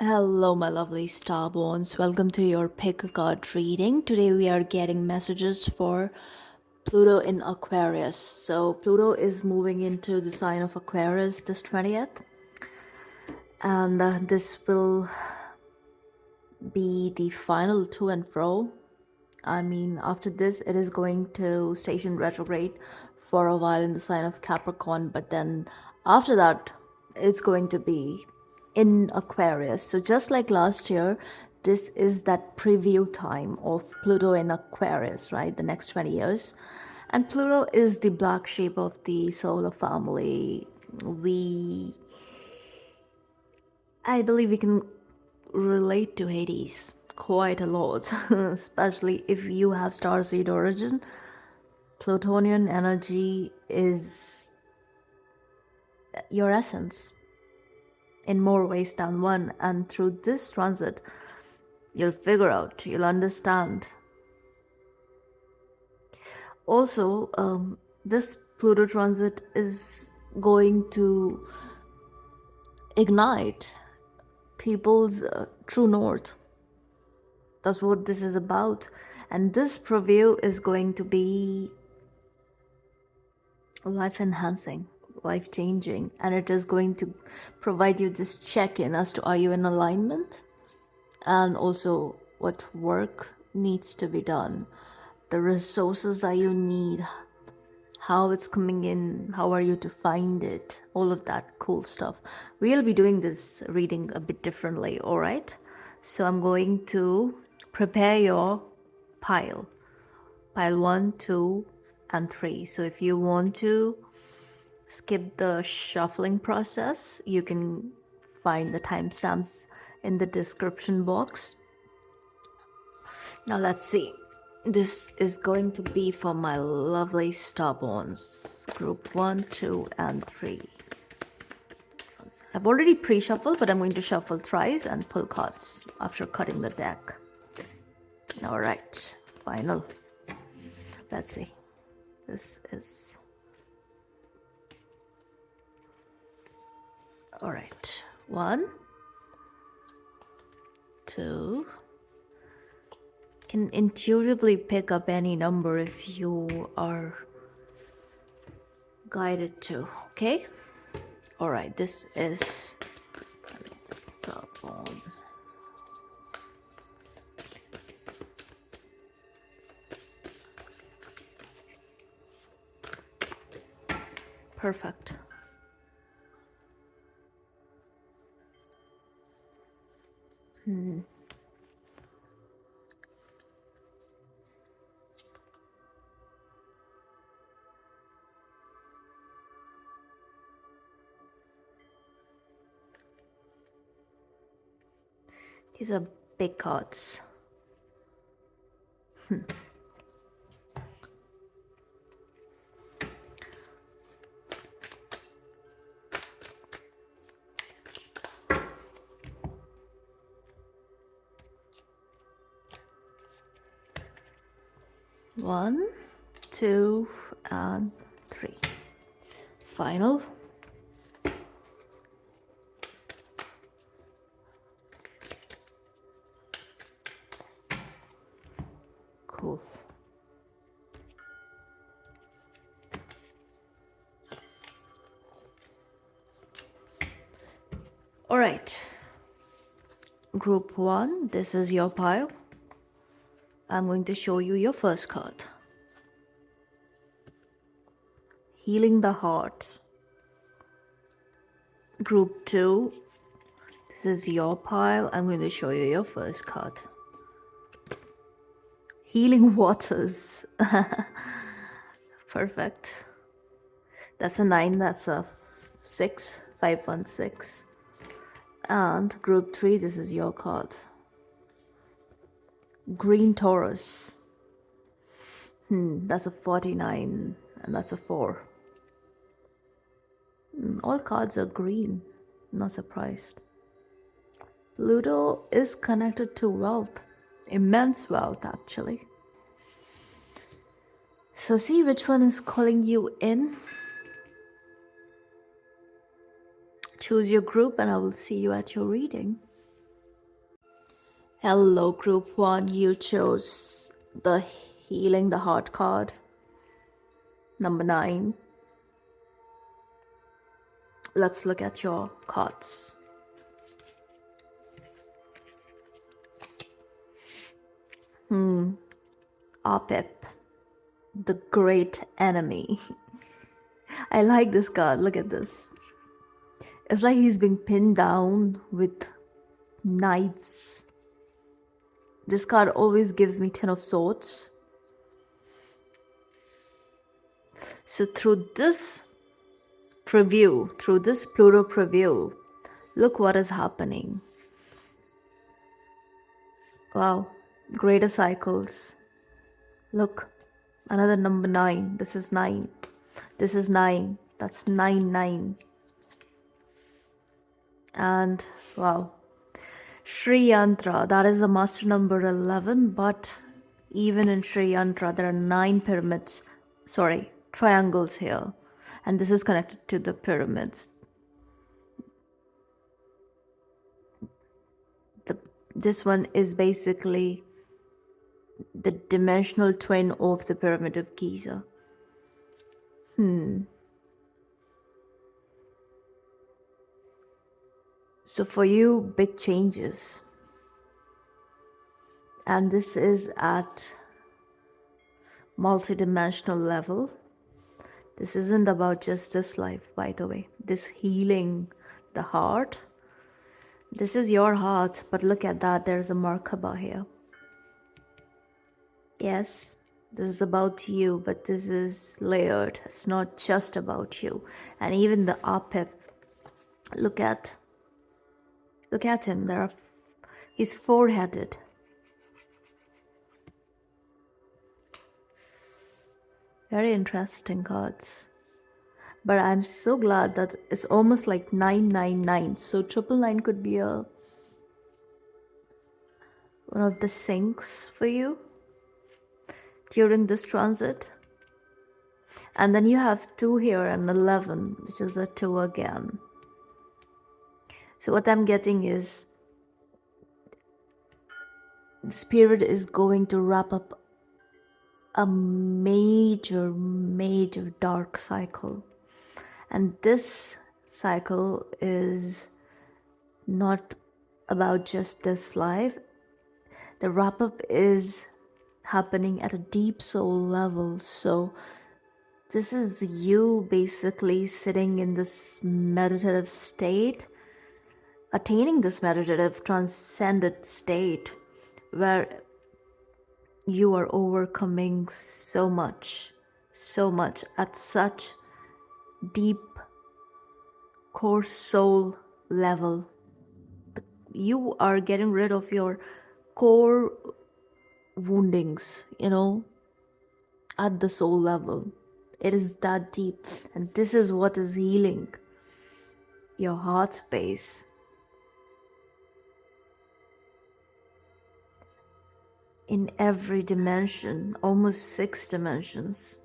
Hello, my lovely starborns. Welcome to your pick a card reading. Today we are getting messages for Pluto in Aquarius. So, Pluto is moving into the sign of Aquarius this 20th, and this will be the final to and fro. I mean, after this, it is going to station retrograde for a while in the sign of Capricorn, but then after that, it's going to be in Aquarius. So, just like last year, this is that preview time of Pluto in Aquarius, right? The next 20 years. And Pluto is the black sheep of the solar family. I believe we can relate to Hades quite a lot, especially if you have starseed origin. Plutonian energy is your essence in more ways than one, and through this transit, you'll figure out, you'll understand. Also, this Pluto transit is going to ignite people's true north. That's what this is about. And this preview is going to be life enhancing, life changing, and it is going to provide you this check in as to are you in alignment, and also what work needs to be done, the resources that you need, how it's coming in, how are you to find it, all of that cool stuff. We'll be doing this reading a bit differently, all right? So I'm going to prepare your pile 1, 2, and 3. So if you want to skip the shuffling process, you can find the timestamps in the description box. Now let's see. This is going to be for my lovely starborns, group 1, 2, and 3. I've already pre-shuffled, but I'm going to shuffle thrice and pull cards after cutting the deck. All right, final. Let's see. This is all right. 1, 2. Can intuitively pick up any number if you are guided to. Okay. All right. This is stop on. Perfect. These are big cards. One, 2, and 3. Final. Cool. All right. Group 1, this is your pile. I'm going to show you your first card. Healing the heart. Group 2, this is your pile. I'm going to show you your first card. Healing waters. Perfect. That's a 9, that's a 6, 516. And group 3, this is your card. Green Taurus. That's a 49, and that's a 4. All cards are green. Not surprised. Pluto is connected to wealth. Immense wealth, actually. So see which one is calling you in. Choose your group and I will see you at your reading. Hello, Group 1. You chose the Healing the Heart card, number 9. Let's look at your cards. Apep, the great enemy. I like this card. Look at this. It's like he's being pinned down with knives. This card always gives me Ten of Swords. So through this preview, through this Pluto preview, look what is happening. Wow, greater cycles. Look, another number 9. This is 9. This is 9. That's 9, 9. And wow, Sri Yantra, that is a master number 11, but even in Sri Yantra, there are 9 pyramids, triangles here. And this is connected to the pyramids. This one is basically the dimensional twin of the Pyramid of Giza. So for you, big changes. And this is at multidimensional level. This isn't about just this life, by the way. This healing the heart. This is your heart, but look at that. There's a Merkaba here. Yes, this is about you, but this is layered. It's not just about you. And even the Apep, look at him. He's four-headed. Very interesting cards. But I'm so glad that it's almost like 999. So 999 could be one of the syncs for you during this transit. And then you have 2 here and 11, which is a 2 again. So what I'm getting is the spirit is going to wrap up a major dark cycle. And this cycle is not about just this life. The wrap up is happening at a deep soul level. So this is you basically sitting in this meditative state, attaining this meditative transcendent state where you are overcoming so much at such deep core soul level. You are getting rid of your core woundings, at the soul level. It is that deep, and this is what is healing your heart space. In every dimension, almost 6 dimensions.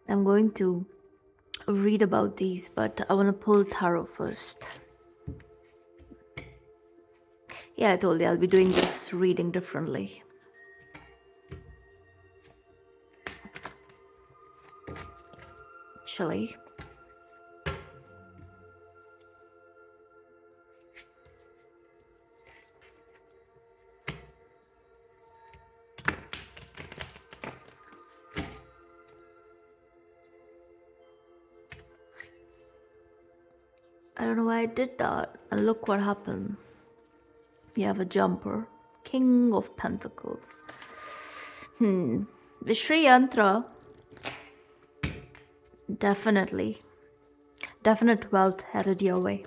I'm going to read about these, but I want to pull tarot first. Yeah, I told you I'll be doing this reading differently. Actually, I don't know why I did that. And look what happened. You have a jumper. King of Pentacles. Vishri Yantra. Definite wealth headed your way.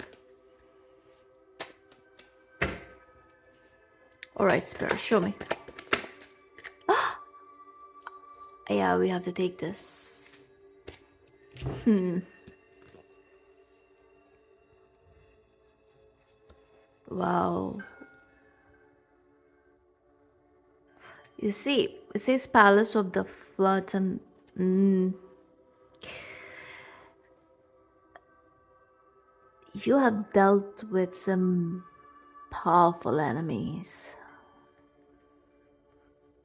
Alright, Spirit, show me. Yeah, we have to take this. Wow. You see, it says Palace of the Floods and You have dealt with some powerful enemies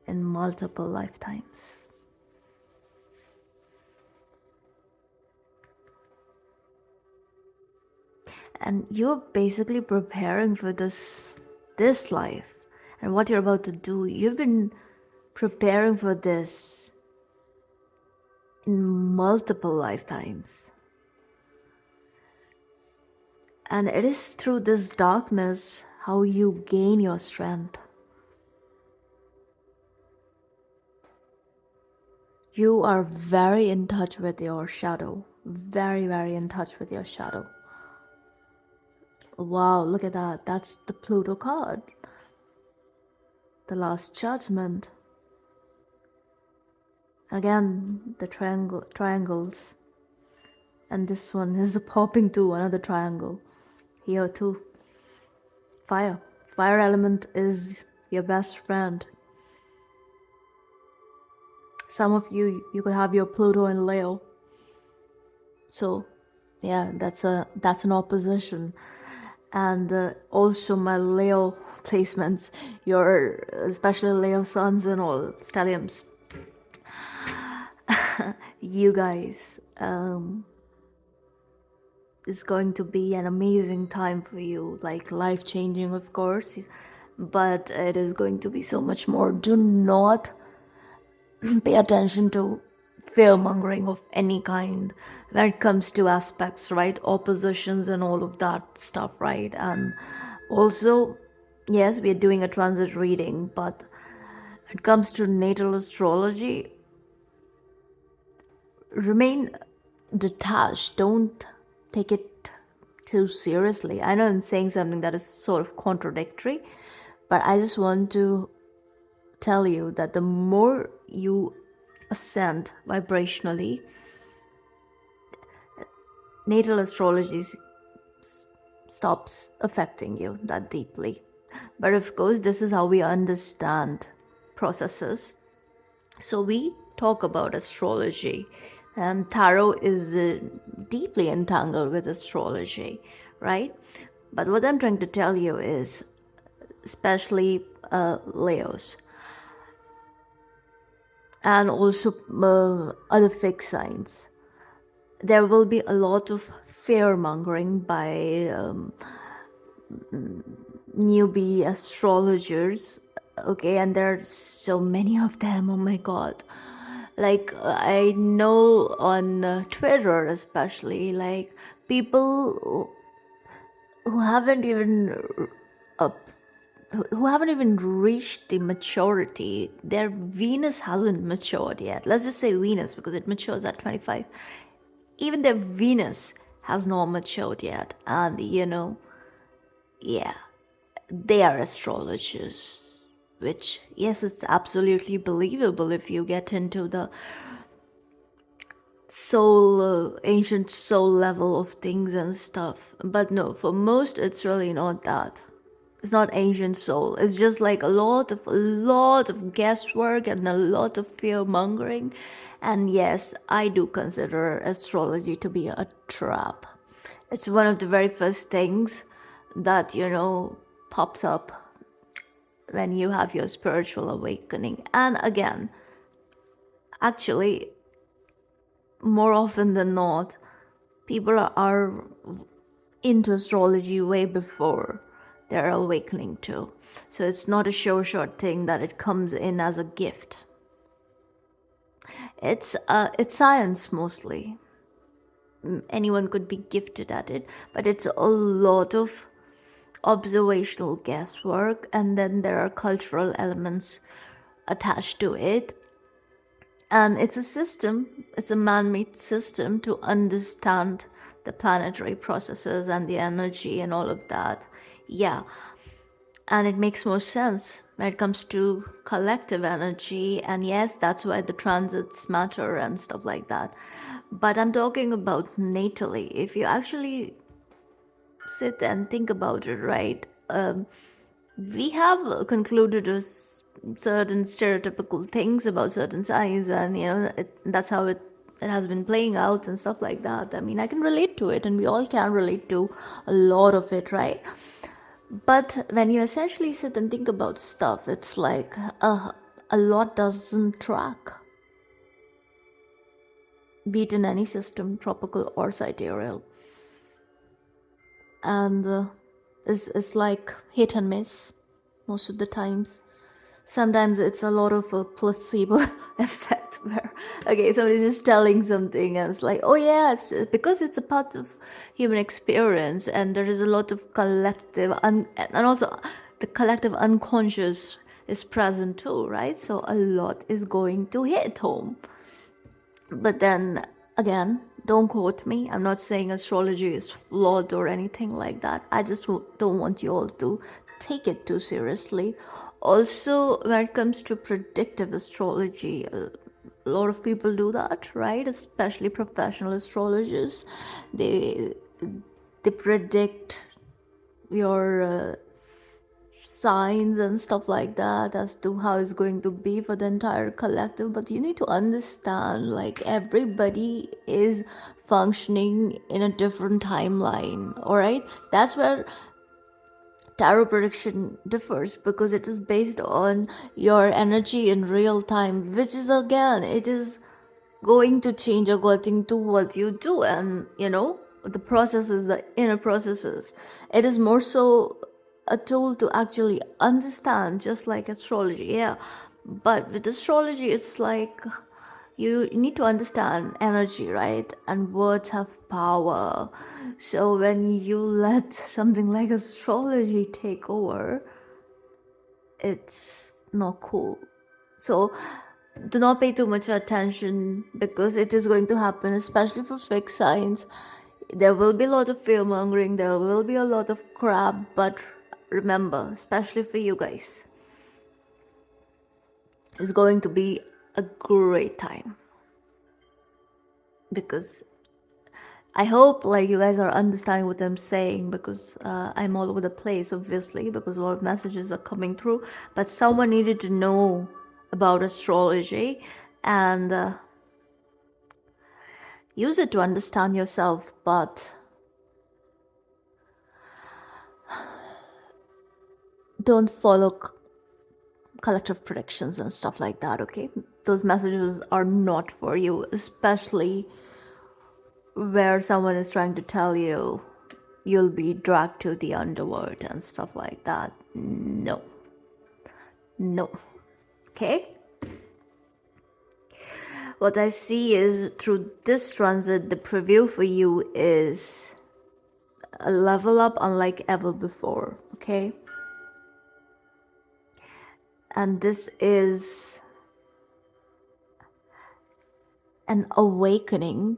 in multiple lifetimes. And you're basically preparing for this life and what you're about to do. You've been preparing for this in multiple lifetimes. And it is through this darkness how you gain your strength. You are very in touch with your shadow. Very, very in touch with your shadow. Wow, look at that. That's the Pluto card. The Last Judgment. Again, the triangles. And this one is popping to another triangle. Here too. Fire. Fire element is your best friend. Some of you could have your Pluto in Leo. So yeah, that's an opposition. And also my Leo placements, your especially Leo suns and all stelliums. You guys, it's going to be an amazing time for you, like life changing, of course, but it is going to be so much more. Do not pay attention to fear mongering of any kind when it comes to aspects, right? Oppositions and all of that stuff, right? And also, yes, we are doing a transit reading, but when it comes to natal astrology, remain detached. Don't take it too seriously. I know I'm saying something that is sort of contradictory, but I just want to tell you that the more you ascend vibrationally, natal astrology stops affecting you that deeply. But of course, this is how we understand processes. So we talk about astrology, and tarot is deeply entangled with astrology, right? But what I'm trying to tell you is, especially Leos, and also other fixed signs, there will be a lot of fear mongering by newbie astrologers. Okay, and there are so many of them. Oh my god. Like I know on Twitter especially, like people who haven't even uh, who haven't even reached the maturity. Their Venus hasn't matured yet. Let's just say Venus because it matures at 25. Even their Venus has not matured yet. And yeah, they are astrologers. Which, yes, it's absolutely believable if you get into the soul, ancient soul level of things and stuff. But no, for most, it's really not that. It's not ancient soul. It's just like a lot of guesswork and a lot of fear mongering. And yes, I do consider astrology to be a trap. It's one of the very first things that pops up when you have your spiritual awakening. And again, actually, more often than not, people are into astrology way before their awakening too. So it's not a sure short thing that it comes in as a gift. It's science mostly. Anyone could be gifted at it, but it's a lot of observational guesswork, and then there are cultural elements attached to it. And it's a system, it's a man-made system to understand the planetary processes and the energy and all of that. Yeah, and it makes more sense when it comes to collective energy. And yes, that's why the transits matter and stuff like that. But I'm talking about natally. If you actually sit and think about it, right? We have concluded certain stereotypical things about certain signs, and that's how it it has been playing out and stuff like that. I mean, I can relate to it, and we all can relate to a lot of it, right? But when you essentially sit and think about stuff, it's like a lot doesn't track, be it in any system, tropical or sidereal. And it's like hit and miss most of the times. Sometimes it's a lot of a placebo effect where, okay, somebody's just telling something and it's like, oh yeah, it's because it's a part of human experience, and there is a lot of collective and also the collective unconscious is present too, right? So a lot is going to hit home. But then again, don't quote me. I'm not saying astrology is flawed or anything like that. I just don't want you all to take it too seriously. Also, when it comes to predictive astrology, a lot of people do that, right? Especially professional astrologers. They they predict your signs and stuff like that as to how it's going to be for the entire collective. But you need to understand, like, everybody is functioning in a different timeline. All right, that's where tarot prediction differs, because it is based on your energy in real time, which is, again, it is going to change according to what you do. And the processes, the inner processes, it is more so a tool to actually understand, just like astrology. Yeah, but with astrology, it's like you need to understand energy, right? And words have power. So when you let something like astrology take over, it's not cool. So do not pay too much attention, because it is going to happen, especially for fixed signs. There will be a lot of fear mongering, there will be a lot of crap, but remember, especially for you guys, it's going to be a great time. Because I hope, like, you guys are understanding what I'm saying, because I'm all over the place, obviously, because a lot of messages are coming through. But someone needed to know about astrology, and use it to understand yourself, but don't follow collective predictions and stuff like that, okay? Those messages are not for you, especially where someone is trying to tell you you'll be dragged to the underworld and stuff like that. No. No. Okay? What I see is, through this transit, the preview for you is a level up unlike ever before, okay? And this is an awakening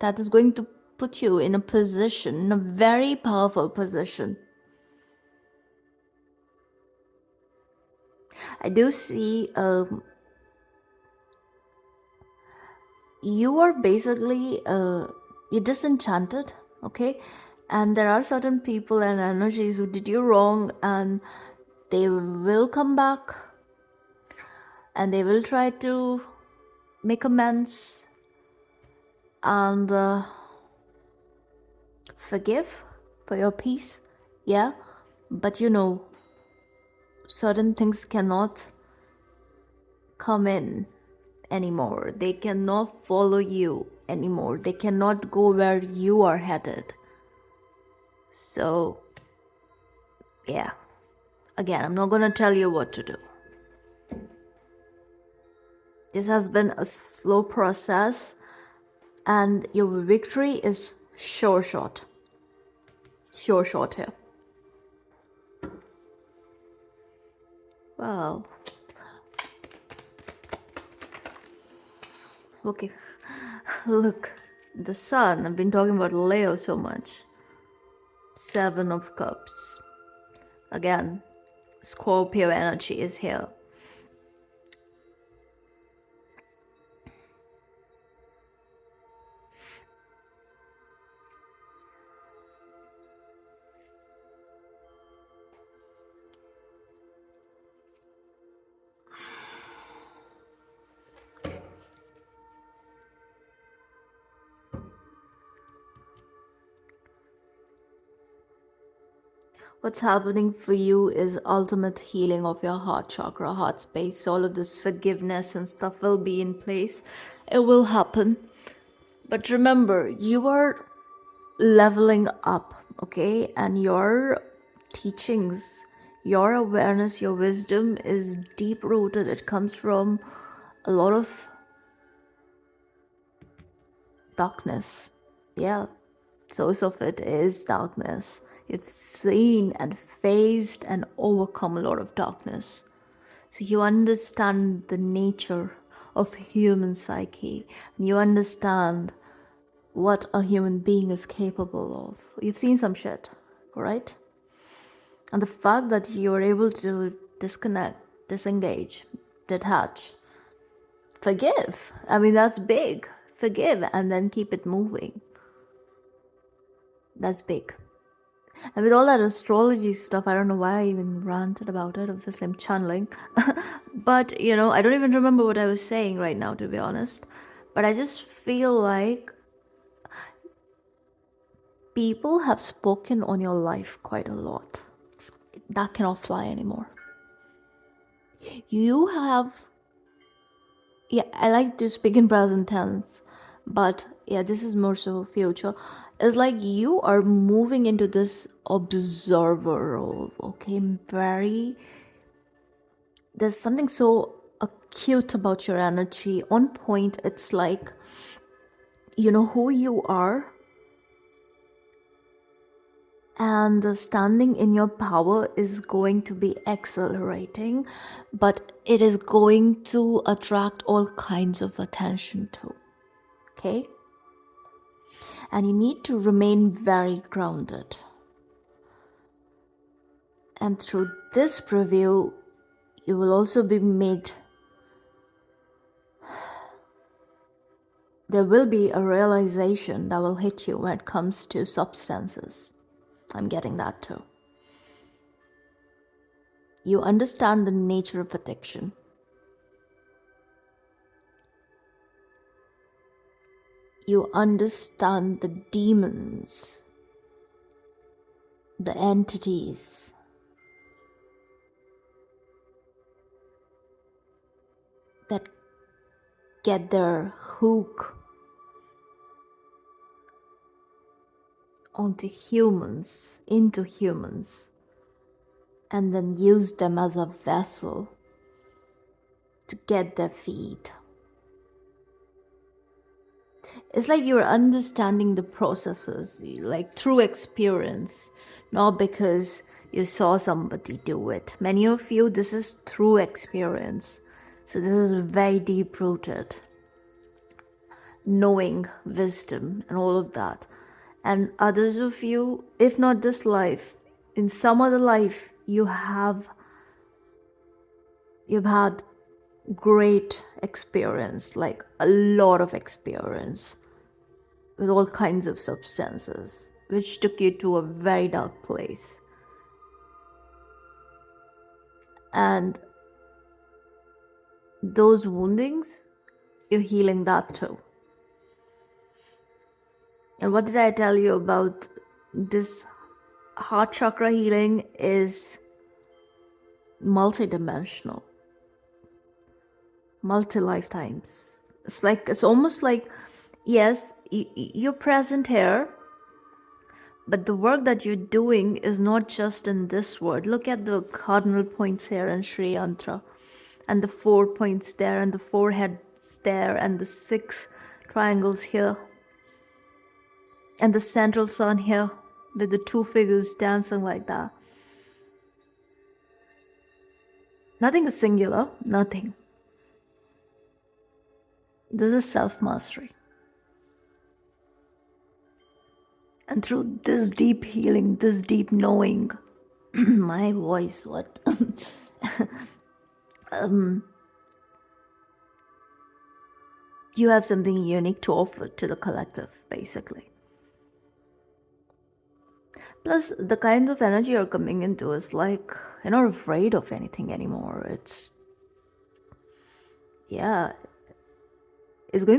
that is going to put you in a position, in a very powerful position. I do see you are basically you're disenchanted, okay? And there are certain people and energies who did you wrong, and they will come back and they will try to make amends and forgive for your peace. Yeah, but certain things cannot come in anymore. They cannot follow you anymore. They cannot go where you are headed. So yeah, again, I'm not gonna tell you what to do. This has been a slow process, and your victory is sure shot. Sure shot here. Wow. Okay. Look, the sun. I've been talking about Leo so much. 7 of Cups. Again, Scorpio energy is here. What's happening for you is ultimate healing of your heart chakra, heart space. All of this forgiveness and stuff will be in place. It will happen. But remember, you are leveling up, okay? And your teachings, your awareness, your wisdom is deep rooted. It comes from a lot of darkness. Yeah, source of it is darkness. You've seen and faced and overcome a lot of darkness. So you understand the nature of human psyche. You understand what a human being is capable of. You've seen some shit, right? And the fact that you're able to disconnect, disengage, detach, forgive. I mean, that's big. Forgive and then keep it moving. That's big. And with all that astrology stuff, I don't know why I even ranted about it. Obviously, I'm channeling. But, I don't even remember what I was saying right now, to be honest. But I just feel like people have spoken on your life quite a lot. That cannot fly anymore. You have, yeah, I like to speak in present tense, but yeah, this is more so future. It's like you are moving into this observer role, okay? There's something so acute about your energy. On point, it's like, you know who you are, and standing in your power is going to be accelerating, but it is going to attract all kinds of attention too. Okay? And you need to remain very grounded. And through this preview, you will also be made, there will be a realization that will hit you when it comes to substances. I'm getting that too. You understand the nature of addiction. You understand the demons, the entities that get their hook onto humans, into humans, and then use them as a vessel to get their feed. It's like you're understanding the processes, like through experience, not because you saw somebody do it. Many of you, this is through experience. So this is very deep rooted. Knowing, wisdom, and all of that. And others of you, if not this life, in some other life, you've had great experience, like a lot of experience with all kinds of substances, which took you to a very dark place. And those woundings, you're healing that too. And what did I tell you about this heart chakra healing is multidimensional, multi-lifetimes. It's almost like, yes, you're present here, but the work that you're doing is not just in this world. Look at the cardinal points here in Sri Yantra, and the 4 points there, and the 4 heads there, and the 6 triangles here, and the central sun here with the 2 figures dancing like that. Nothing is singular, nothing. This is self-mastery. And through this deep healing, this deep knowing, my voice, what? You have something unique to offer to the collective, basically. Plus, the kind of energy you're coming into is like, you're not afraid of anything anymore. It's going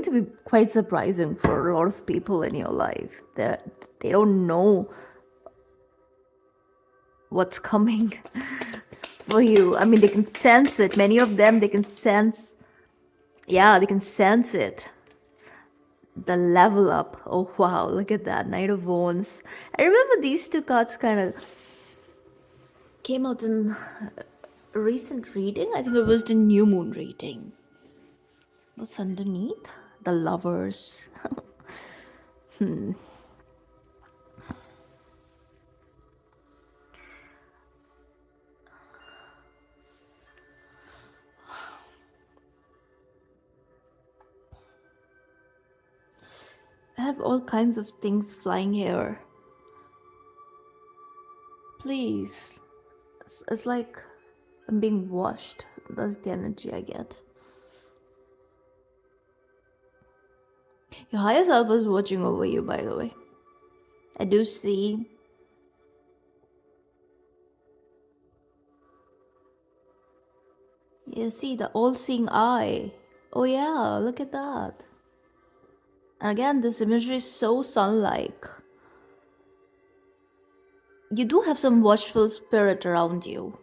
to be quite surprising for a lot of people in your life. They don't know what's coming for you. I mean, they can sense it. Many of them, they can sense, yeah, they can sense it. The level up. Oh, wow, look at that. Knight of Wands. I remember these two cards kind of came out in a recent reading. I think it was the new moon reading. What's underneath? The Lovers. I have all kinds of things flying here. Please. It's like I'm being washed. That's the energy I get. Your higher self is watching over you, by the way. I do see. You see the all-seeing eye. Oh yeah, look at that. And again, this imagery is so sun-like. You do have some watchful spirit around you.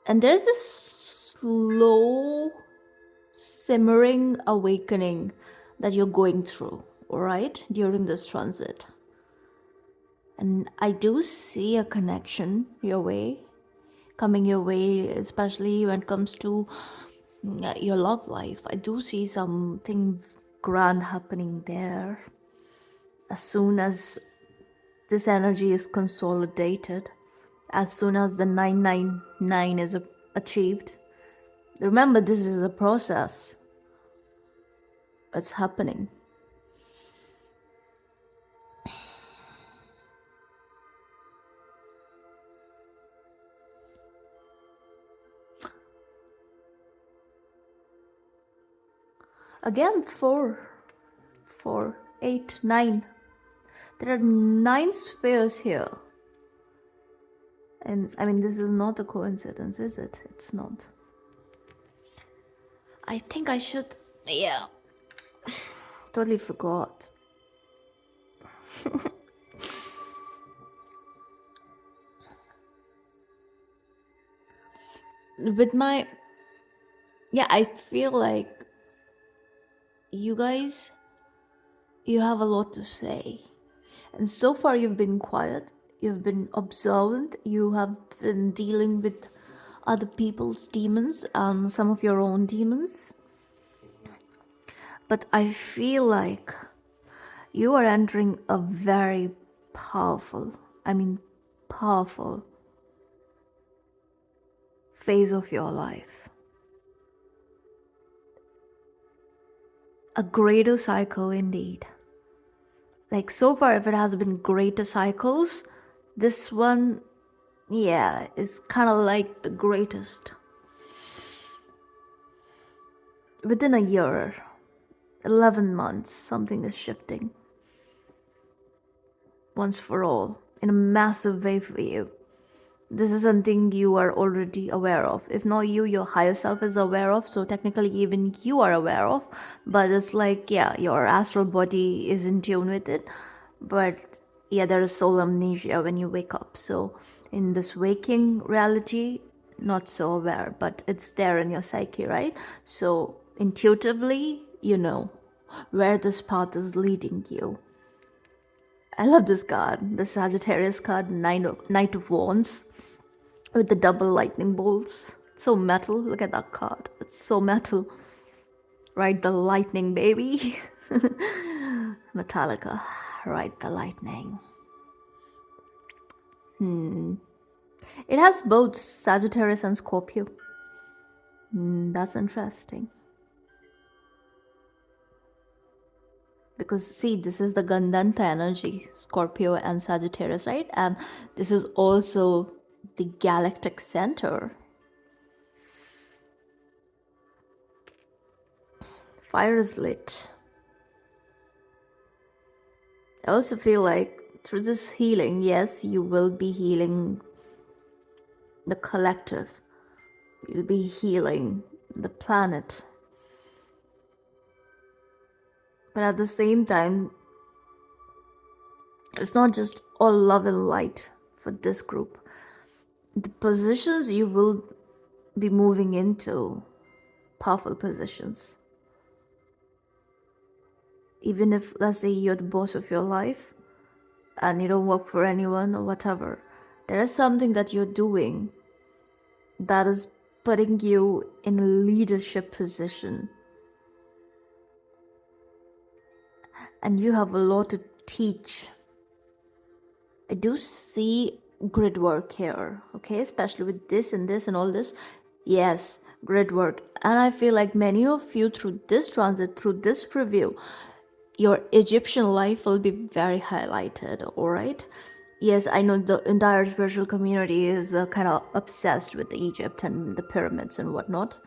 And there's this slow, simmering awakening that you're going through, alright, during this transit. And I do see a connection your way, coming your way, especially when it comes to your love life. I do see something grand happening there. As soon as this energy is consolidated, as soon as the 999 is achieved. Remember, this is a process. It's happening. Again, 4, 8, 9. There are 9 spheres here. And I mean, this is not a coincidence, is it? It's not. I think I should, yeah. Totally forgot. With my, yeah, I feel like you guys, you have a lot to say. And so far you've been quiet, you've been observant, you have been dealing with other people's demons and some of your own demons. But I feel like you are entering a very powerful, powerful phase of your life. A greater cycle indeed. Like so far, if it has been greater cycles, this one, yeah, is kind of like the greatest. Within a year, 11 months, something is shifting. Once for all, in a massive way for you. This is something you are already aware of. If not you, your higher self is aware of. So technically even you are aware of. But it's like, yeah, your astral body is in tune with it. But yeah, there is soul amnesia when you wake up. So in this waking reality, not so aware, but it's there in your psyche, right? So intuitively, you know where this path is leading you. I love this card, the Sagittarius card, Knight of Wands, with the double lightning bolts. It's so metal. Look at that card. It's so metal. Ride the lightning, baby. Metallica. Ride the lightning. It has both Sagittarius and Scorpio. That's interesting. Because see, this is the Gandanta energy, Scorpio and Sagittarius, right? And this is also the galactic center. Fire is lit. I also feel like through this healing, yes, you will be healing the collective. You'll be healing the planet. But at the same time, It's not just all love and light for this group. The positions you will be moving into, powerful positions. Even if, let's say, you're the boss of your life and you don't work for anyone or whatever, there is something that you're doing that is putting you in a leadership position. And you have a lot to teach. I do see grid work here, okay? Especially with this and all this. Yes, grid work. And I feel like many of you through this transit, through this preview, your Egyptian life will be very highlighted, alright? Yes, I know the entire spiritual community is kind of obsessed with Egypt and the pyramids and whatnot.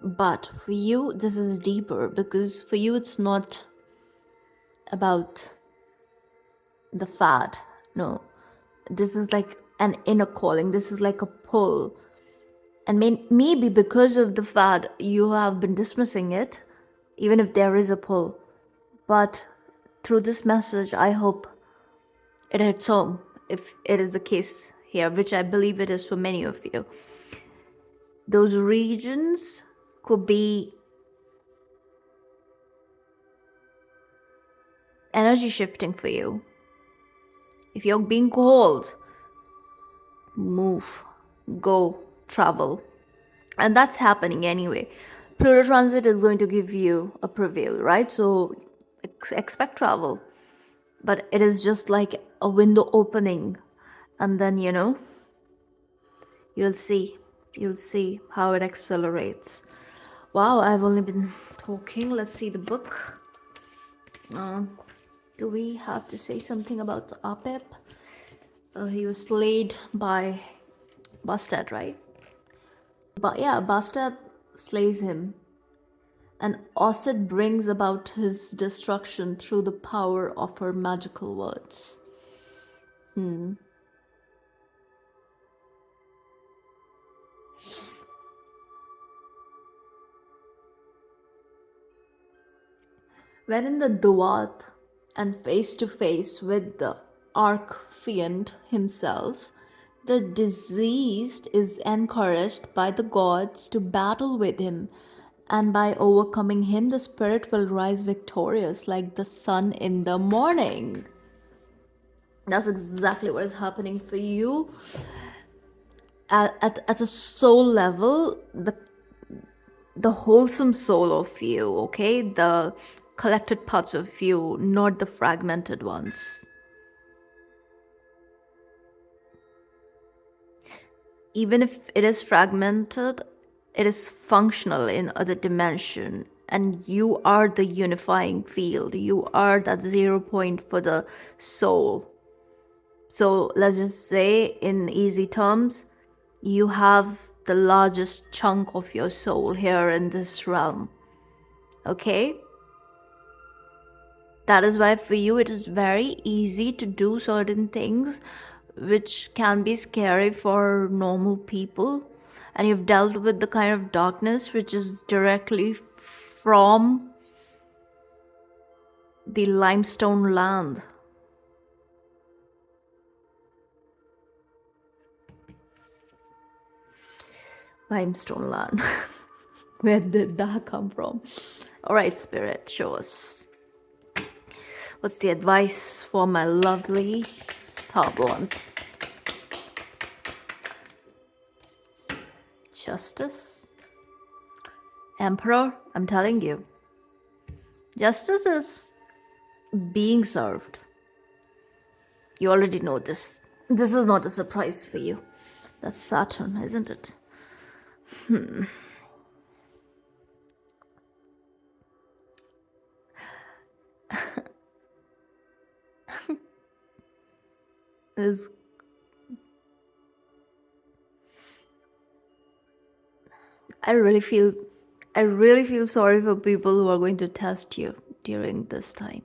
But for you, this is deeper because for you, it's not about the fad. No, this is like an inner calling. This is like a pull. And maybe because of the fad, you have been dismissing it, even if there is a pull. But through this message, I hope it hits home, if it is the case here, which I believe it is for many of you. Those regions could be energy shifting for you. If you're being called, move, go, travel. And that's happening anyway. Pluto transit is going to give you a preview, right? So expect travel. But it is just like a window opening. And then, you'll see. You'll see how it accelerates. Wow, I've only been talking. Let's see the book. Do we have to say something about Apep? He was slayed by Bastet, right? But yeah, Bastet slays him. And Osset brings about his destruction through the power of her magical words. When in the Duat and face to face with the Archfiend himself, the diseased is encouraged by the gods to battle with him, and by overcoming him, the spirit will rise victorious like the sun in the morning. That's exactly what is happening for you. At a soul level, the wholesome soul of you, okay? The collected parts of you, not the fragmented ones. Even if it is fragmented, it is functional in other dimension, and you are the unifying field. You are that 0 point for the soul. So let's just say in easy terms, you have the largest chunk of your soul here in this realm. Okay? That is why for you it is very easy to do certain things which can be scary for normal people. And you've dealt with the kind of darkness which is directly from the limestone land. Limestone land. Where did that come from? Alright, Spirit, show us. What's the advice for my lovely starborns? Justice? Emperor, I'm telling you. Justice is being served. You already know this. This is not a surprise for you. That's Saturn, isn't it? Is I really feel sorry for people who are going to test you during this time.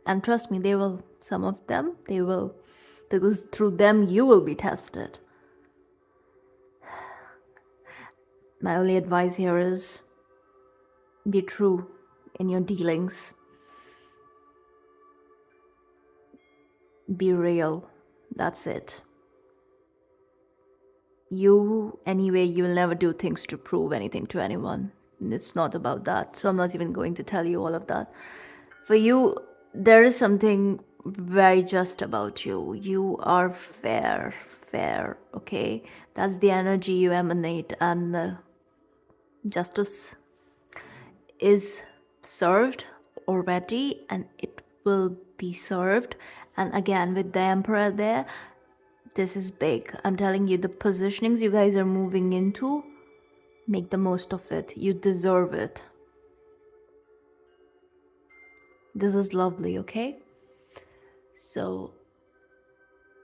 And trust me, they will. Some of them, they will. Because through them, you will be tested. My only advice here is be true in your dealings. Be real. That's it. You, anyway, you'll never do things to prove anything to anyone. It's not about that. So I'm not even going to tell you all of that. For you, there is something very just about you. You are fair, fair, okay? That's the energy you emanate, and the justice is served already, and it will be served. And again, with the Emperor there, this is big. I'm telling you, the positionings you guys are moving into, make the most of it. You deserve it. This is lovely, okay? So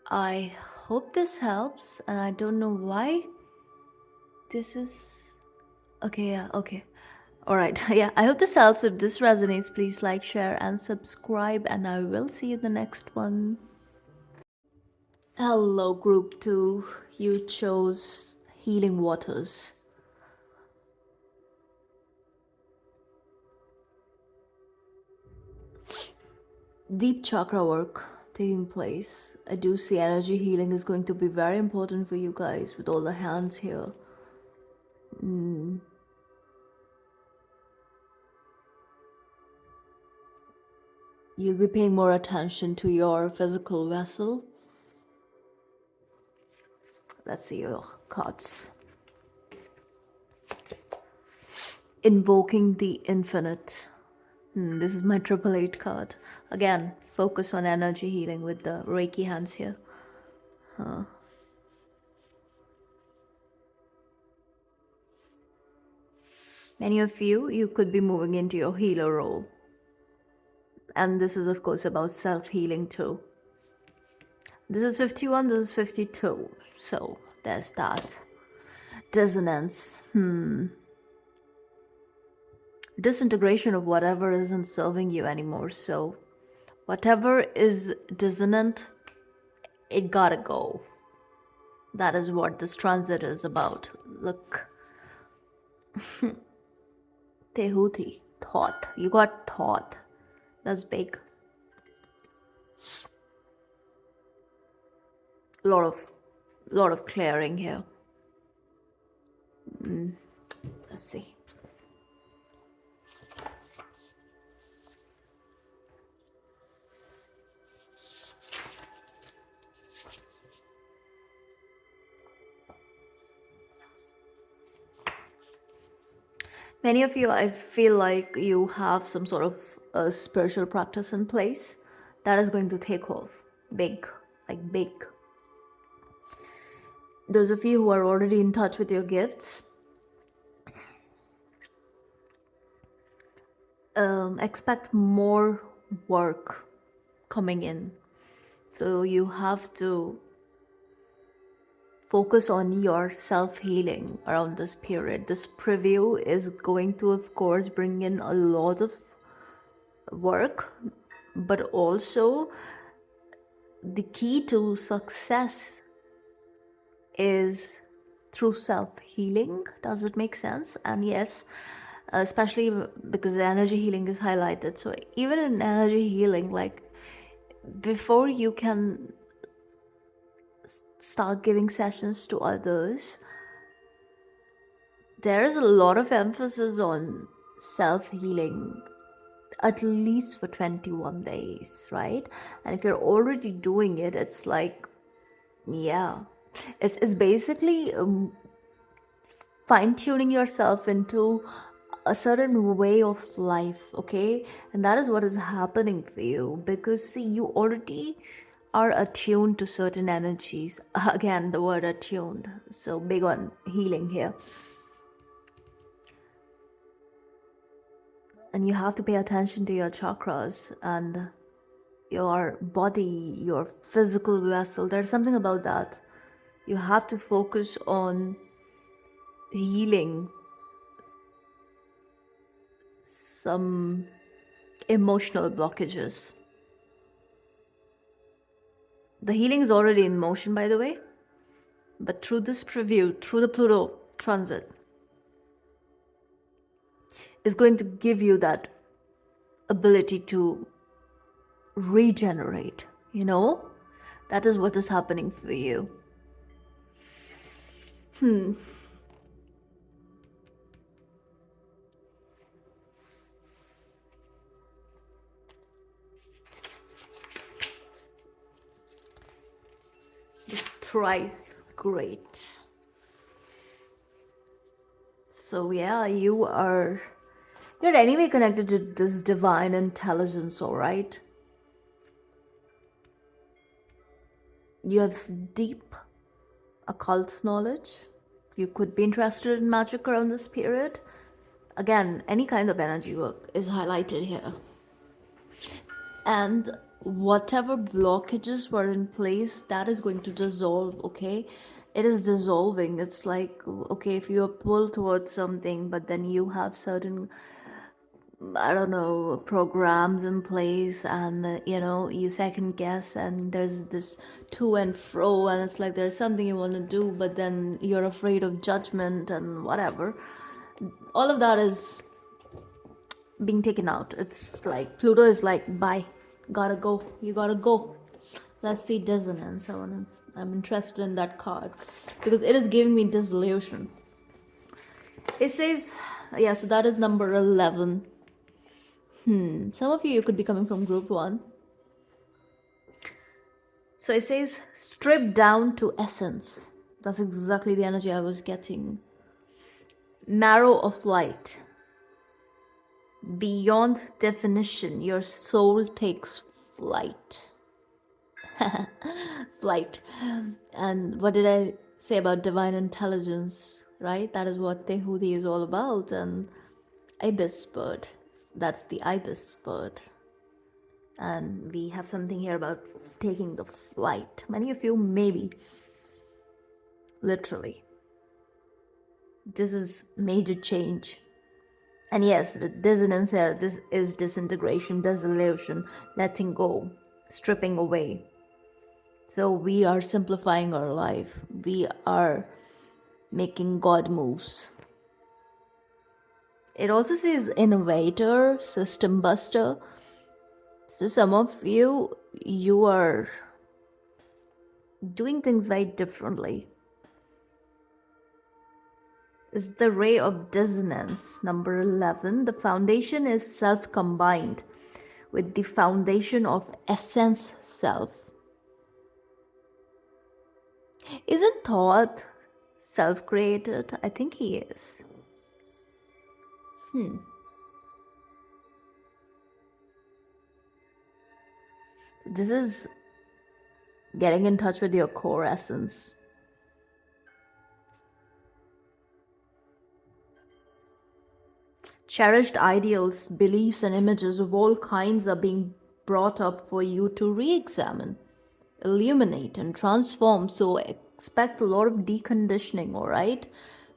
I hope this helps, and I don't know why this is okay. Yeah, okay, all right. Yeah, I hope this helps. If this resonates, please like, share, and subscribe, and I will see you in the next one. Hello, group 2. You chose healing waters. Deep chakra work taking place. I do see energy healing is going to be very important for you guys with all the hands here. You'll be paying more attention to your physical vessel. Let's see your cards. Invoking the infinite. This is my 888 card. Again, focus on energy healing with the Reiki hands here. Many of you could be moving into your healer role. And this is, of course, about self-healing too. This is 51, this is 52. So there's that. Dissonance. Disintegration of whatever isn't serving you anymore. So whatever is dissonant, it gotta go. That is what this transit is about. Look. Tehuti. Thought. You got thought. That's big. Lot of clearing here. Let's see. Many of you, I feel like you have some sort of a spiritual practice in place that is going to take off. Big, like big. Those of you who are already in touch with your gifts, expect more work coming in. So you have to focus on your self-healing around this period. This preview is going to, of course, bring in a lot of work, but also the key to success is through self-healing. Does it make sense? And yes, especially because the energy healing is highlighted. So even in energy healing, like before you can start giving sessions to others, there is a lot of emphasis on self-healing, at least for 21 days, right? And if you're already doing it, it's like, yeah, it's basically fine-tuning yourself into a certain way of life, okay? And that is what is happening for you, because see, you already are attuned to certain energies. Again, the word attuned, so big on healing here. And you have to pay attention to your chakras and your body, your physical vessel. There's something about that. You have to focus on healing some emotional blockages. The healing is already in motion, by the way, but through this preview, through the Pluto transit, is going to give you that ability to regenerate, you know? That is what is happening for you. Hmm. Thrice great. So yeah, you're anyway connected to this divine intelligence, all right? You have deep occult knowledge. You could be interested in magic around this period. Again, any kind of energy work is highlighted here. And whatever blockages were in place, that is going to dissolve, okay? It is dissolving. It's like, okay, if you are pulled towards something, but then you have certain, I don't know, programs in place, and you second guess, and there's this to and fro, and it's like there's something you want to do, but then you're afraid of judgment and whatever. All of that is being taken out. It's like Pluto is like, bye, gotta go, you gotta go. Let's see dissonance. I'm interested in that card because it is giving me dissolution. It says, yeah, so that is number 11. Some of you could be coming from group 1. So it says strip down to essence. That's exactly the energy I was getting. Marrow of light. Beyond definition, your soul takes flight. Flight. And what did I say about divine intelligence, right? That is what Tehuti is all about. And ibis bird. That's the ibis bird. And we have something here about taking the flight. Many of you, maybe, literally. This is major change. And yes, with dissonance here, this is disintegration, dissolution, letting go, stripping away. So we are simplifying our life. We are making God moves. It also says innovator, system buster. So some of you are doing things very differently. Is the ray of dissonance, number 11. The foundation is self-combined with the foundation of essence self. Isn't thought self-created? I think he is. This is getting in touch with your core essence. Cherished ideals, beliefs, and images of all kinds are being brought up for you to re examine, illuminate, and transform. So, expect a lot of deconditioning, all right?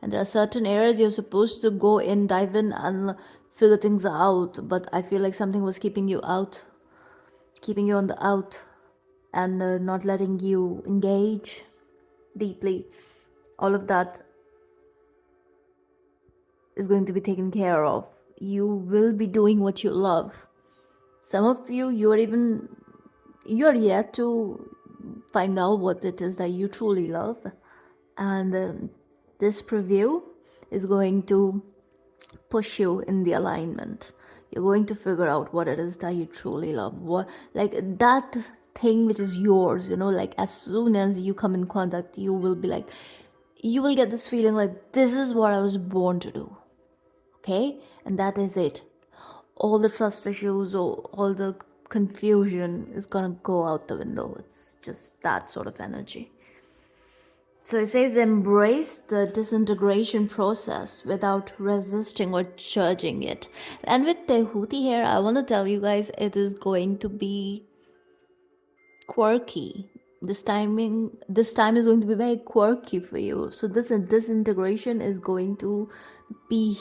And there are certain areas you're supposed to go in, dive in, and figure things out. But I feel like something was keeping you out, keeping you on the out, and not letting you engage deeply. All of that is going to be taken care of. You will be doing what you love. Some of you, you're yet to find out what it is that you truly love. And this preview is going to push you in the alignment. You're going to figure out what it is that you truly love. What, like that thing which is yours, like as soon as you come in contact, you will be like, you will get this feeling like this is what I was born to do. Okay? And that is it. All the trust issues or all the confusion is gonna go out the window. It's just that sort of energy. So it says embrace the disintegration process without resisting or judging it. And with Tehuti here, I want to tell you guys it is going to be quirky. This time is going to be very quirky for you. So this disintegration is going to be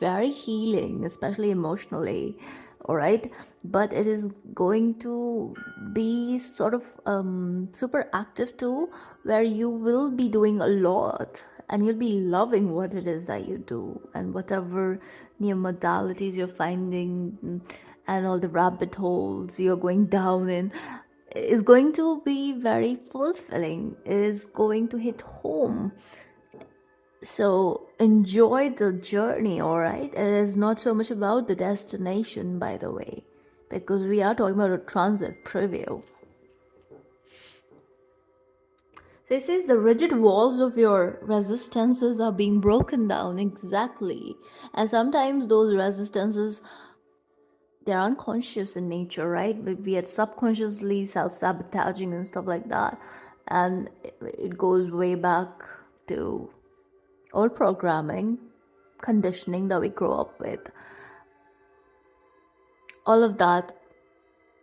very healing, especially emotionally, all right? But it is going to be sort of super active too, where you will be doing a lot and you'll be loving what it is that you do, and whatever new modalities you're finding and all the rabbit holes you're going down in, is going to be very fulfilling, is going to hit home. So enjoy the journey, all right? It is not so much about the destination, by the way, because we are talking about a transit preview. So it says the rigid walls of your resistances are being broken down, exactly. And sometimes those resistances, they're unconscious in nature, right? We are subconsciously self-sabotaging and stuff like that. And it goes way back to old programming, conditioning that we grow up with. All of that,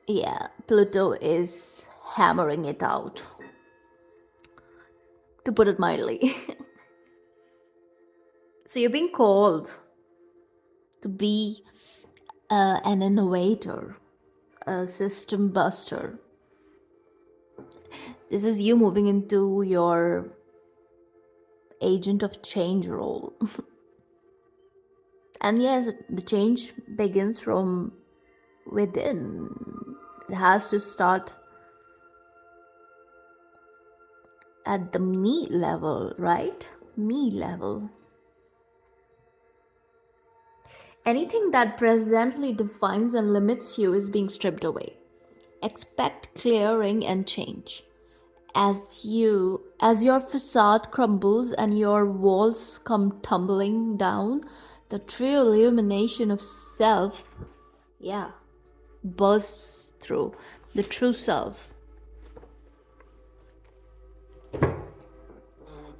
yeah, Pluto is hammering it out, to put it mildly. So you're being called to be an innovator, a system buster. This is you moving into your agent of change role. And yes, the change begins from within. It has to start at the me level, right? Me level. Anything that presently defines and limits you is being stripped away. Expect clearing and change. As your facade crumbles and your walls come tumbling down, the true illumination of self, yeah, bursts through. The true self.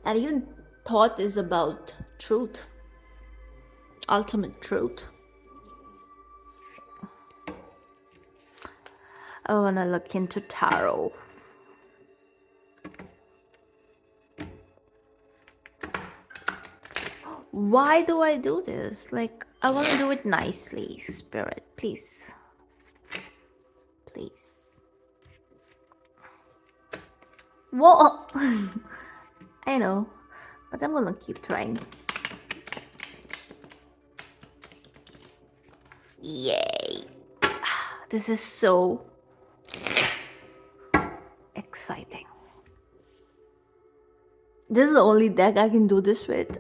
And even thought is about truth, ultimate truth. I want to look into tarot. Why do I do this? Like, I want to do it nicely, Spirit. Please. Please. Whoa! I know, but I'm gonna keep trying. Yay! This is so exciting. This is the only deck I can do this with.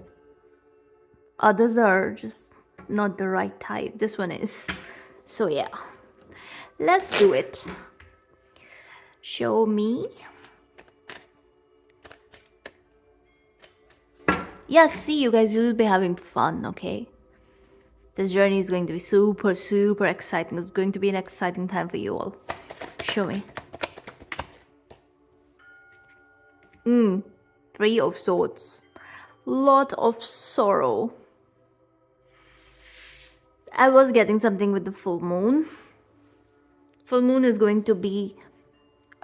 Others are just not the right type. This one is. So yeah, let's do it. Show me. Yeah, see, you guys will be having fun, okay? This journey is going to be super, super exciting. It's going to be an exciting time for you all. Show me. Three of Swords. Lot of sorrow. I was getting something with the full moon. Full moon is going to be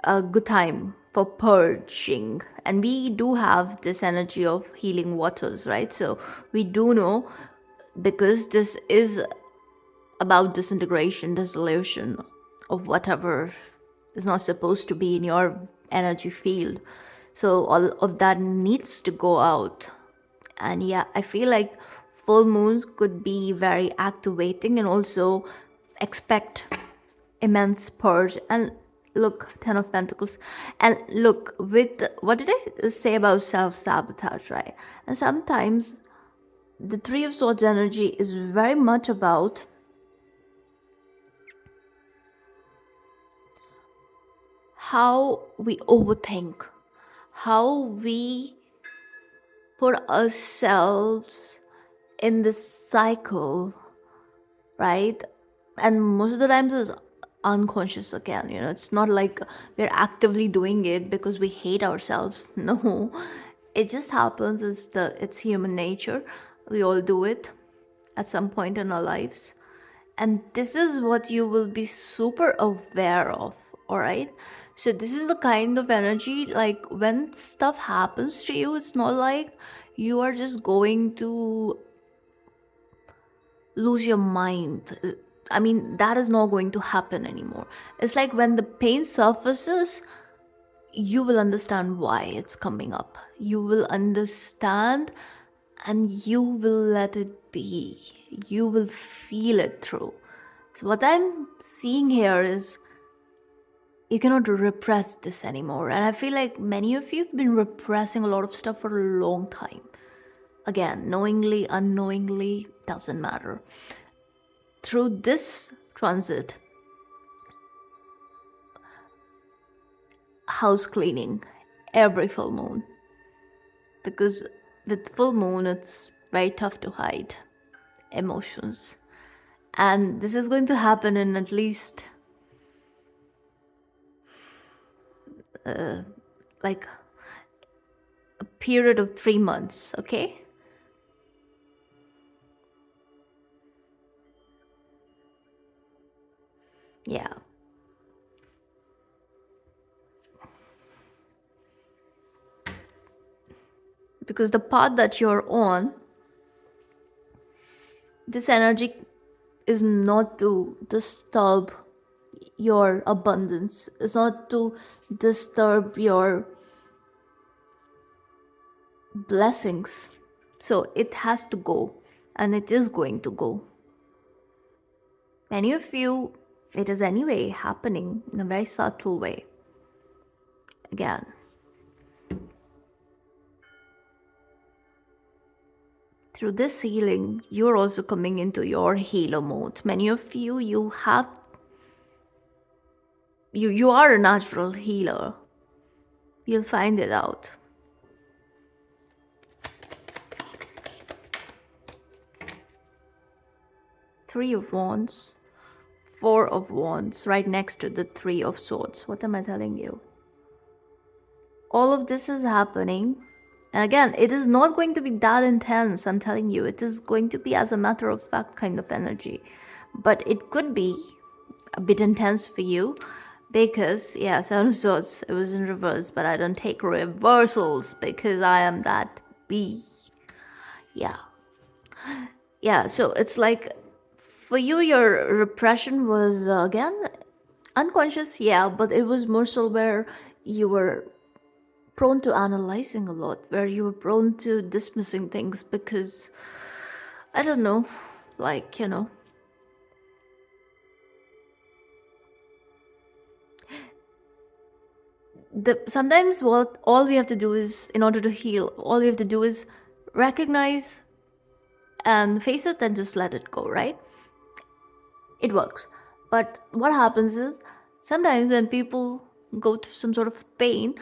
a good time for purging, and we do have this energy of healing waters, right? So we do know, because this is about disintegration, dissolution of whatever is not supposed to be in your energy field. So all of that needs to go out. And yeah, I feel like full moons could be very activating, and also expect immense purge. And look, 10 of Pentacles. And look, with what did I say about self-sabotage, right? And sometimes the Three of Swords energy is very much about how we overthink, how we put ourselves in this cycle, right? And most of the times it's unconscious again. It's not like we're actively doing it because we hate ourselves. No, it just happens. It's human nature. We all do it at some point in our lives, and this is what you will be super aware of. All right, so this is the kind of energy, like when stuff happens to you, it's not like you are just going to lose your mind. I mean, that is not going to happen anymore. It's like when the pain surfaces, you will understand why it's coming up. You will understand, and you will let it be. You will feel it through. So what I'm seeing here is you cannot repress this anymore. And I feel like many of you have been repressing a lot of stuff for a long time. Again, knowingly, unknowingly, doesn't matter. Through this transit, house cleaning every full moon, because with full moon it's very tough to hide emotions, and this is going to happen in at least like a period of 3 months. Okay, yeah, because the path that you're on, this energy is not to disturb your abundance, it's not to disturb your blessings. So it has to go, and it is going to go. Many of you, it is anyway happening in a very subtle way. Again, through this healing, you're also coming into your healer mode. Many of you, you are a natural healer. You'll find it out. Three of Wands, Four of Wands, right next to the Three of Swords. What am I telling you? All of this is happening. And again, it is not going to be that intense, I'm telling you. It is going to be as a matter of fact kind of energy. But it could be a bit intense for you because, yeah, Seven of Swords, it was in reverse, but I don't take reversals because I am that bee. Yeah. Yeah, so it's like for you, your repression was, again, unconscious, yeah, but it was more so where you were prone to analyzing a lot, where you were prone to dismissing things because, I don't know, like, sometimes what all we have to do is, in order to heal, all we have to do is recognize and face it and just let it go, right? It works. But what happens is sometimes when people go through some sort of pain,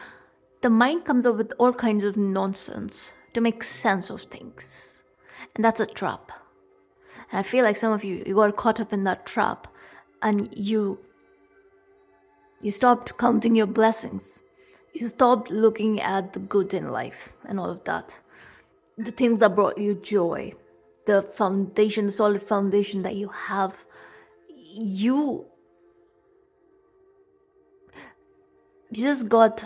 the mind comes up with all kinds of nonsense to make sense of things. And that's a trap. And I feel like some of you got caught up in that trap, and you stopped counting your blessings. You stopped looking at the good in life and all of that. The things that brought you joy, the foundation, the solid foundation that you have. You just got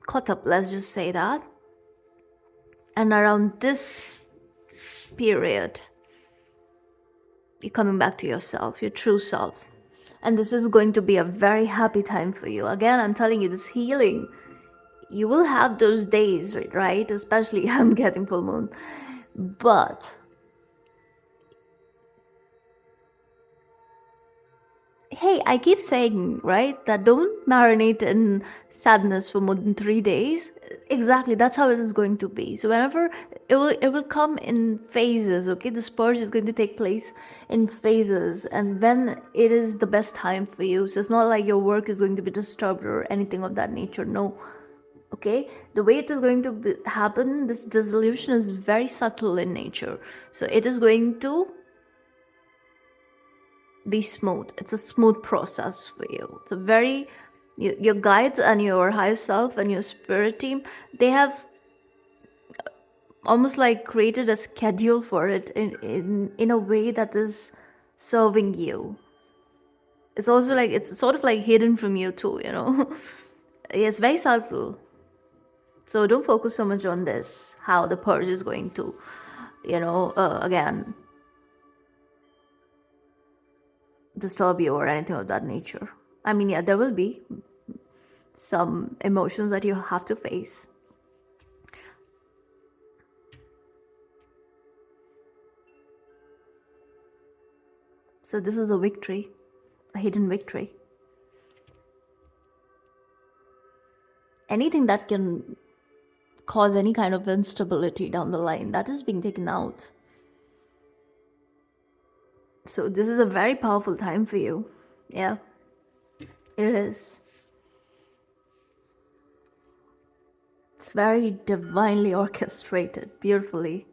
caught up, let's just say that. And around this period, you're coming back to yourself, your true self. And this is going to be a very happy time for you. Again, I'm telling you, this healing, you will have those days, right? Especially I'm getting full moon. But hey, I keep saying, right, that don't marinate in sadness for more than 3 days. Exactly, that's how it is going to be. So whenever it will come in phases, okay? The purge is going to take place in phases, and when it is the best time for you. So it's not like your work is going to be disturbed or anything of that nature. No. Okay, the way it is going to happen, this dissolution is very subtle in nature. So it is going to be smooth. It's a smooth process for you. It's a very, your guides and your higher self and your spirit team, they have almost like created a schedule for it in a way that is serving you. It's also like, it's sort of like hidden from you too, It's very subtle. So don't focus so much on this, how the purge is going to, again, disturb you or anything of that nature. I mean, yeah, there will be some emotions that you have to face. So this is a victory, a hidden victory. anything that can cause any kind of instability down the line, that is being taken out. So this is a very powerful time for you. Yeah, it is. It's very divinely orchestrated, beautifully.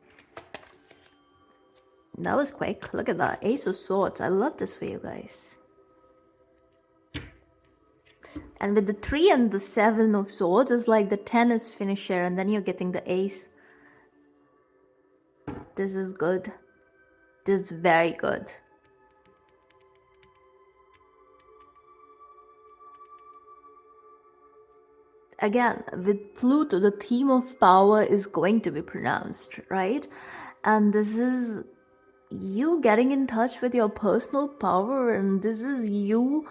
That was quick. Look at that. Ace of Swords. I love this for you guys. And with the 3 and the 7 of Swords, it's like the 10 is finisher, and then you're getting the Ace. This is good. This is very good. Again, with Pluto, the theme of power is going to be pronounced, right? And this is you getting in touch with your personal power, and this is you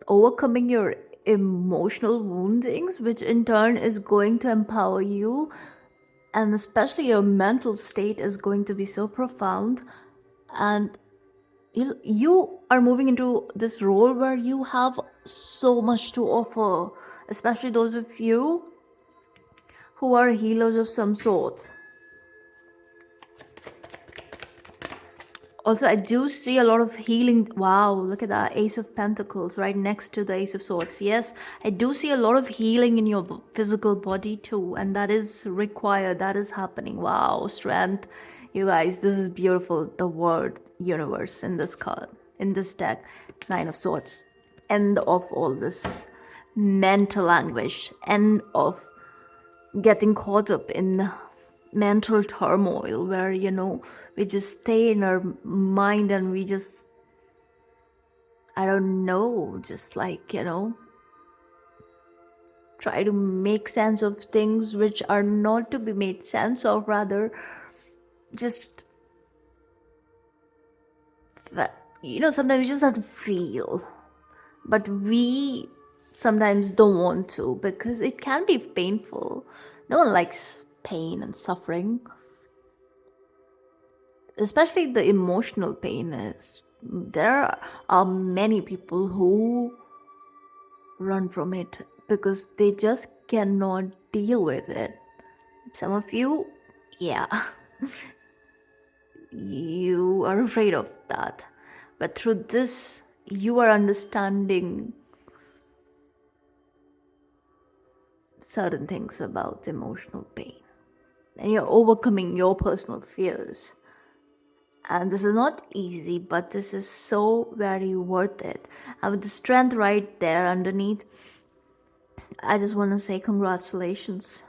overcoming your emotional woundings, which in turn is going to empower you, and especially your mental state is going to be so profound. And you are moving into this role where you have so much to offer, especially those of you who are healers of some sort. Also, I do see a lot of healing. Wow, look at that. Ace of Pentacles right next to the Ace of Swords. Yes, I do see a lot of healing in your physical body too. And that is required. That is happening. Wow, strength. You guys, this is beautiful. The word universe in this card, in this deck. 9 of Swords. End of all this mental anguish. End of getting caught up in mental turmoil where we just stay in our mind and we just, I don't know, just like try to make sense of things which are not to be made sense of, rather just sometimes we just have to feel, but we sometimes don't want to because it can be painful. No one likes pain and suffering, especially the emotional pain. Is there are many people who run from it because they just cannot deal with it. Some of you, yeah, you are afraid of that, but through this you are understanding certain things about emotional pain, and you're overcoming your personal fears. And this is not easy, but this is so very worth it. And with the strength right there underneath, I just want to say congratulations.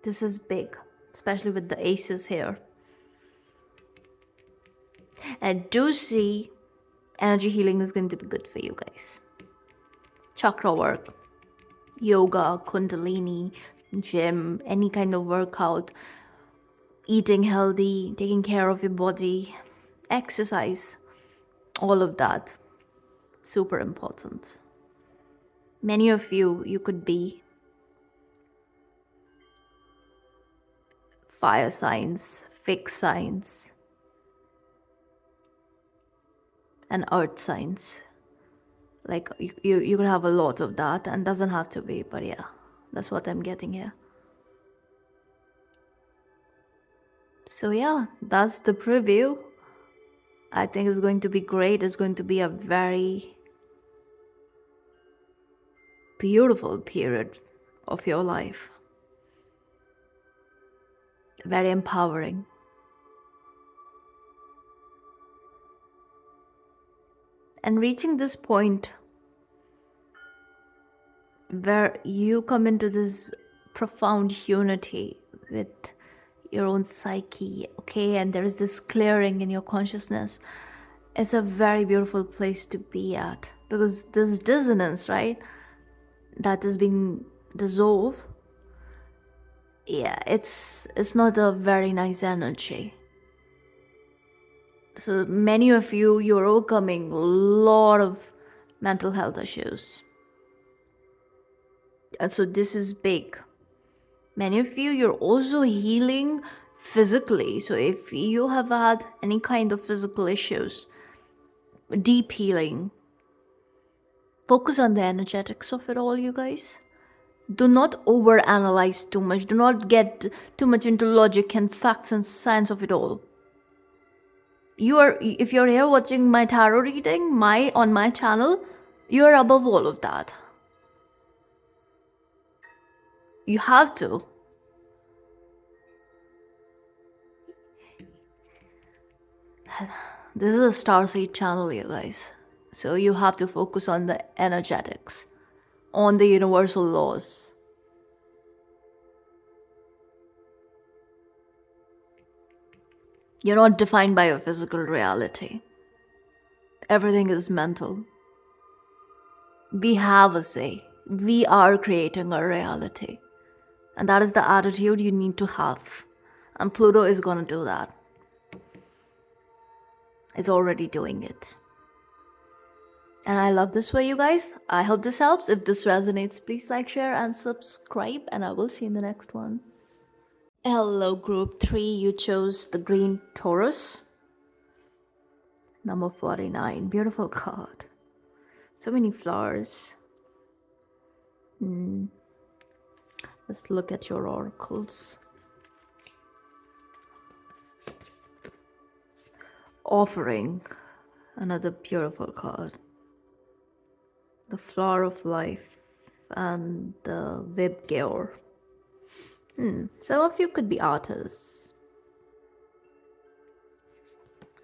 This is big, especially with the aces here. And I do see energy healing is going to be good for you guys. Chakra work, yoga, kundalini, gym, any kind of workout, eating healthy, taking care of your body, exercise, all of that, super important. Many of you could be fire signs, fixed signs, and earth signs. Like you could have a lot of that, and doesn't have to be, but yeah, that's what I'm getting here. So yeah, that's the preview. I think it's going to be great. It's going to be a very beautiful period of your life. Very empowering. And reaching this point where you come into this profound unity with your own psyche, okay, and there is this clearing in your consciousness. It's a very beautiful place to be at, because this dissonance, right, that is being dissolved, yeah, it's not a very nice energy. So many of you're overcoming a lot of mental health issues, and so this is big. Many of you're also healing physically. So if you have had any kind of physical issues, deep healing. Focus on the energetics of it all, you guys. Do not overanalyze too much. Do not get too much into logic and facts and science of it all. If you're here watching my tarot reading on my channel, you are above all of that. You have to. This is a starseed channel, you guys. So you have to focus on the energetics, on the universal laws. You're not defined by your physical reality. Everything is mental. We have a say. We are creating our reality. And that is the attitude you need to have. And Pluto is going to do that. It's already doing it. And I love this for you guys. I hope this helps. If this resonates, please like, share, and subscribe. And I will see you in the next one. Hello, group 3. You chose the green Taurus. Number 49. Beautiful card. So many flowers. Let's look at your oracles. Offering. Another beautiful card. The flower of life and the Vibgyor. Some of you could be artists.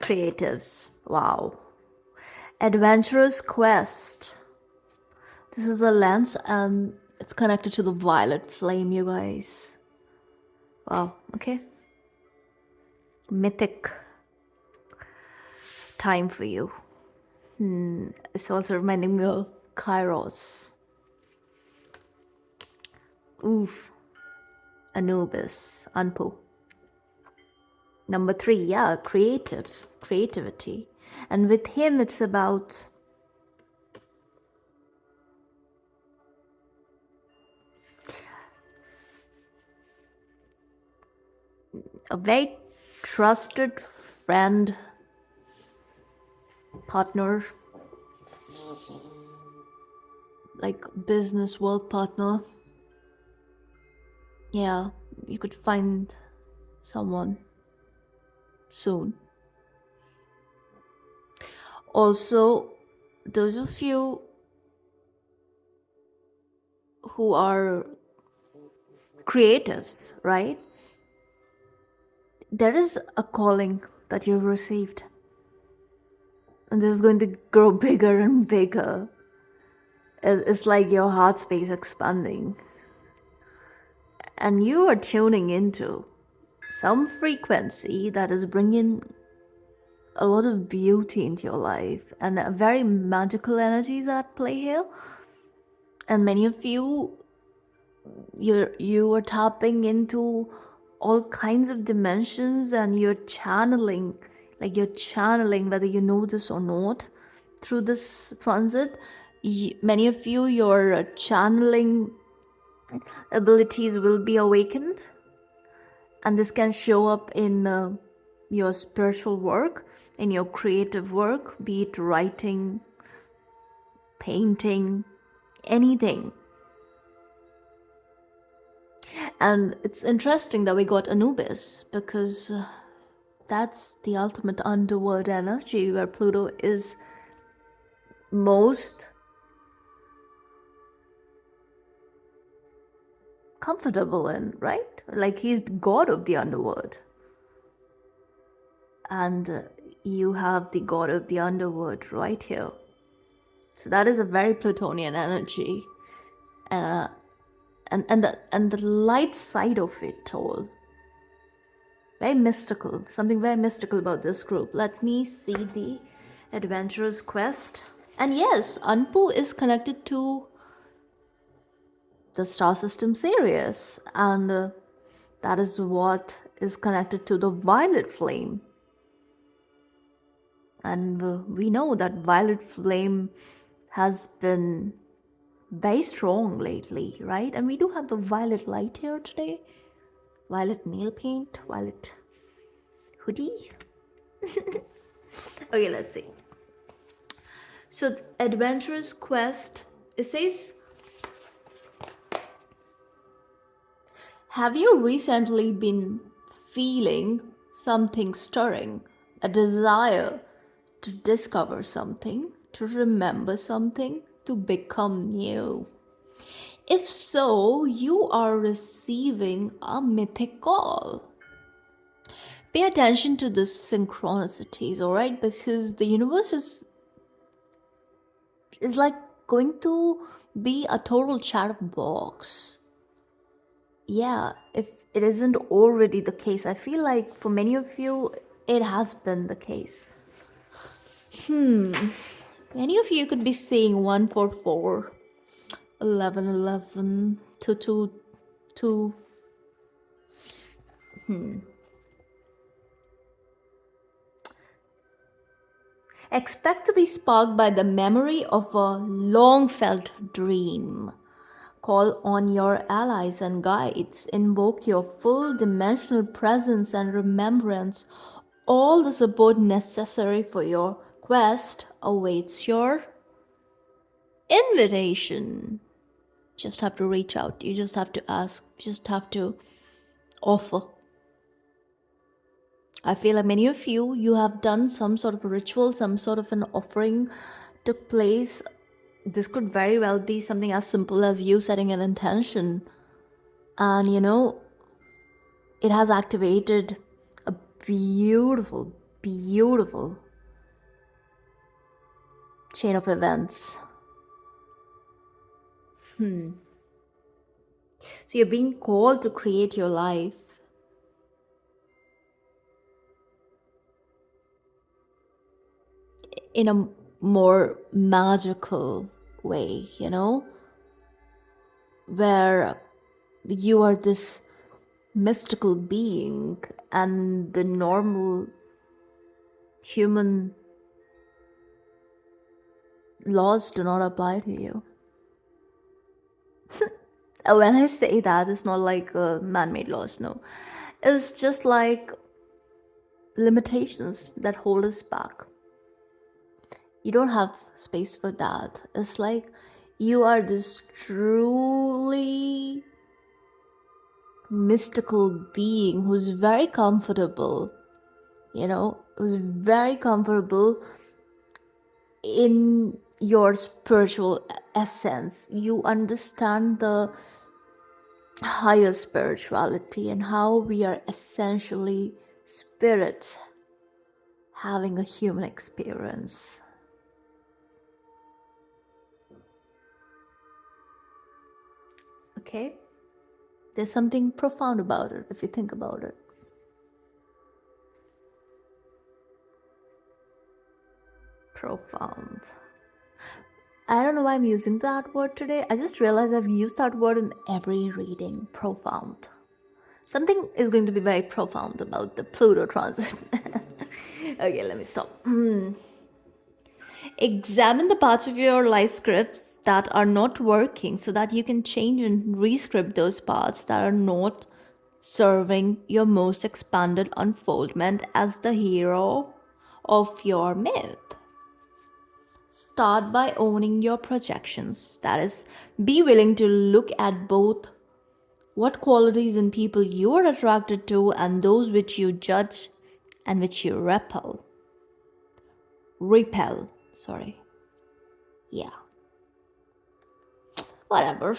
Creatives. Wow. Adventurous quest. This is a lens and it's connected to the violet flame, you guys. Wow, okay. Mythic time for you. It's also reminding me of Kairos. Oof. Anubis. Anpu. Number 3, yeah, creativity. And with him, it's about a very trusted friend, partner, like business work partner. Yeah, you could find someone soon. Also, those of you who are creatives, right? There is a calling that you've received. And this is going to grow bigger and bigger. It's like your heart space expanding. And you are tuning into some frequency that is bringing a lot of beauty into your life and a very magical energies at play here. And many of you are tapping into all kinds of dimensions and you're channeling whether you know this or not through this transit. Many of you, your channeling abilities will be awakened, and this can show up in your spiritual work, in your creative work, be it writing, painting, anything. And it's interesting that we got Anubis because that's the ultimate underworld energy where Pluto is most comfortable in, right? Like he's the god of the underworld. And you have the god of the underworld right here. So that is a very Plutonian energy. And the light side of it all. Very mystical. Something very mystical about this group. Let me see the adventurous quest. And yes, Anpu is connected to the star system Sirius. And that is what is connected to the violet flame. And we know that violet flame has been very strong lately, right? And we do have the violet light here today. Violet nail paint, violet hoodie. Okay, let's see. So, adventurous quest, it says, have you recently been feeling something stirring? A desire to discover something, to remember something, to become new? If so, you are receiving a mythic call. Pay attention to the synchronicities, all right? Because the universe is like going to be a total chatterbox. Yeah, if it isn't already the case, I feel like for many of you, it has been the case. Many of you could be seeing 144, 1111, 222. Expect to be sparked by the memory of a long felt dream. Call on your allies and guides. Invoke your full dimensional presence and remembrance. All the support necessary for your quest awaits your invitation. Just have to reach out. You just have to ask. Just have to offer. I feel like many of you have done some sort of a ritual, some sort of an offering took place. This could very well be something as simple as you setting an intention. And it has activated a beautiful, beautiful chain of events. So you're being called to create your life in a more magical way, where you are this mystical being and the normal human laws do not apply to you. When I say that, it's not like man-made laws, no. It's just like limitations that hold us back. You don't have space for that. It's like you are this truly mystical being who's very comfortable, who's very comfortable in your spiritual essence. You understand the higher spirituality and how we are essentially spirit having a human experience. Okay? There's something profound about it if you think about it. Profound. I don't know why I'm using that word today. I just realized I've used that word in every reading. Profound. Something is going to be very profound about the Pluto transit. Okay, let me stop. Examine the parts of your life scripts that are not working so that you can change and rescript those parts that are not serving your most expanded unfoldment as the hero of your myth. Start by owning your projections. That is, be willing to look at both what qualities in people you are attracted to and those which you judge and which you repel. Repel, sorry. Yeah. Whatever.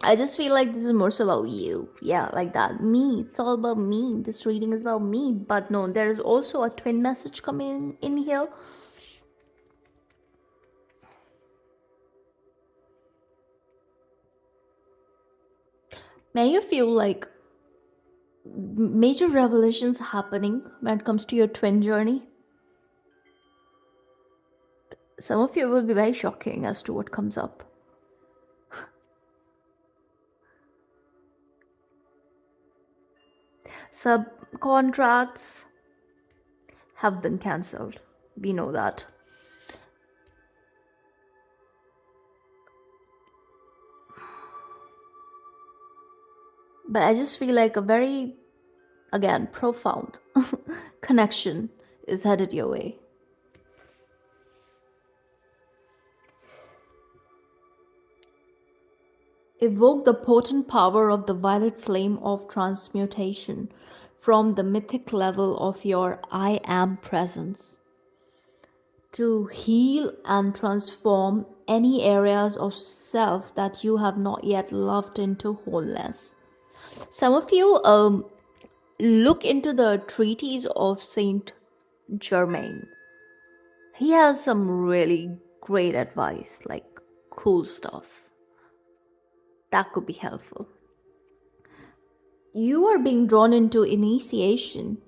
I just feel like this is more so about you. Yeah, like that. Me. It's all about me. This reading is about me. But no, there is also a twin message coming in here. Many of you like major revelations happening when it comes to your twin journey. Some of you will be very shocking as to what comes up. Subcontracts have been cancelled. We know that. But I just feel like a very, again, profound connection is headed your way. Evoke the potent power of the violet flame of transmutation from the mythic level of your I am presence to heal and transform any areas of self that you have not yet loved into wholeness. Some of you look into the treatise of Saint Germain. He has some really great advice, like cool stuff that could be helpful. You are being drawn into initiation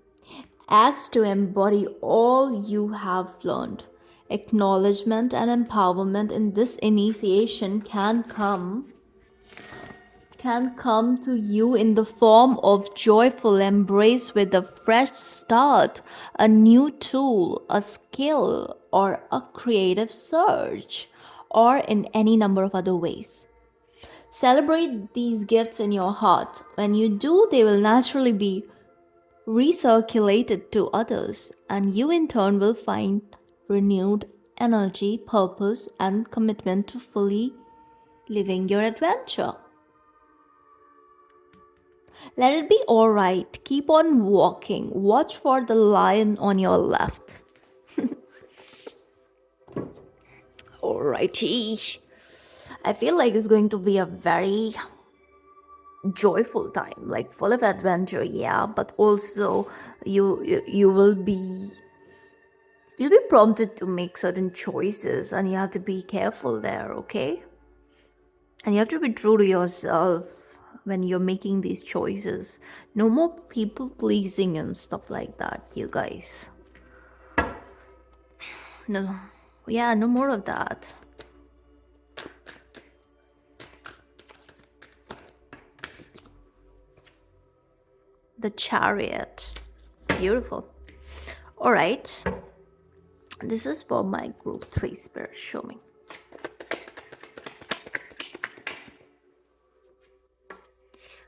as to embody all you have learned. Acknowledgement and empowerment in this initiation can come to you in the form of joyful embrace with a fresh start, a new tool, a skill, or a creative surge, or in any number of other ways. Celebrate these gifts in your heart. When you do, they will naturally be recirculated to others, and you in turn will find renewed energy, purpose, and commitment to fully living your adventure. Let it be alright. Keep on walking. Watch for the lion on your left. Alrighty. I feel like it's going to be a very joyful time, like full of adventure, yeah, but also you will be you'll be prompted to make certain choices, and you have to be careful there, okay? And you have to be true to yourself when you're making these choices. No more people pleasing and stuff like that, you guys. No, yeah, no more of that. The Chariot. Beautiful. All right. This is for my group 3 spirit. Show me.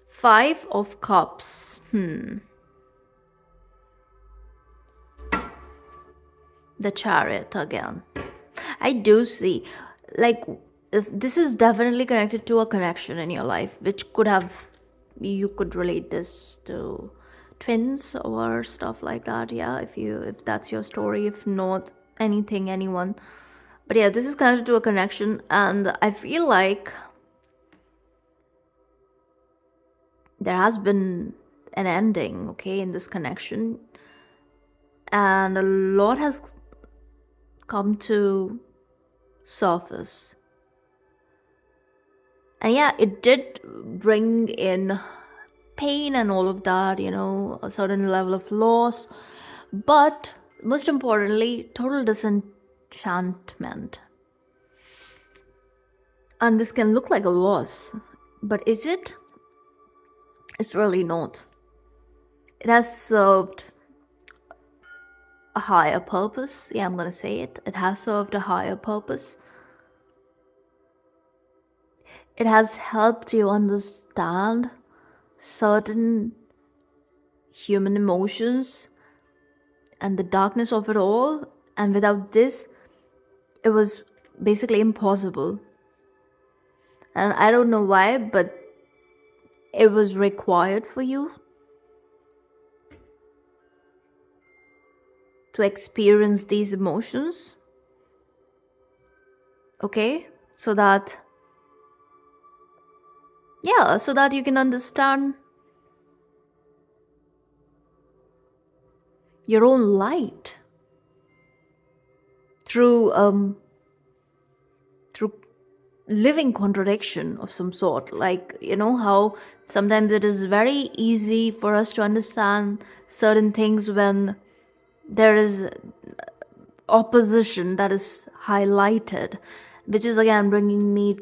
Five of Cups. The Chariot again. I do see, like, this is definitely connected to a connection in your life, which could have, you could relate this to twins or stuff like that. Yeah, if that's your story. If not, anything, anyone. But yeah, this is connected to a connection, and I feel like there has been an ending, okay, in this connection, and a lot has come to surface. And yeah, it did bring in pain and all of that, a certain level of loss, but most importantly, total disenchantment. And this can look like a loss, but is it? It's really not. It has served a higher purpose. Yeah, I'm gonna say it. It has served a higher purpose. It has helped you understand certain human emotions and the darkness of it all. And without this, it was basically impossible. And I don't know why, but it was required for you to experience these emotions. Okay? So that you can understand your own light through living contradiction of some sort. Like, how sometimes it is very easy for us to understand certain things when there is opposition that is highlighted, which is again bringing me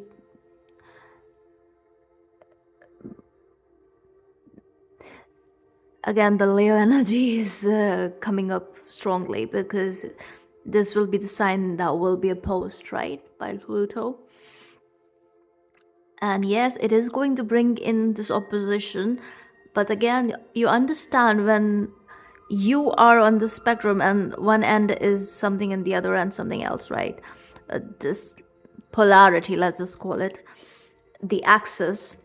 again, the Leo energy is coming up strongly, because this will be the sign that will be opposed, right, by Pluto. And yes, it is going to bring in this opposition, but again, you understand when you are on the spectrum and one end is something and the other end something else, right? This polarity, let's just call it. the axis,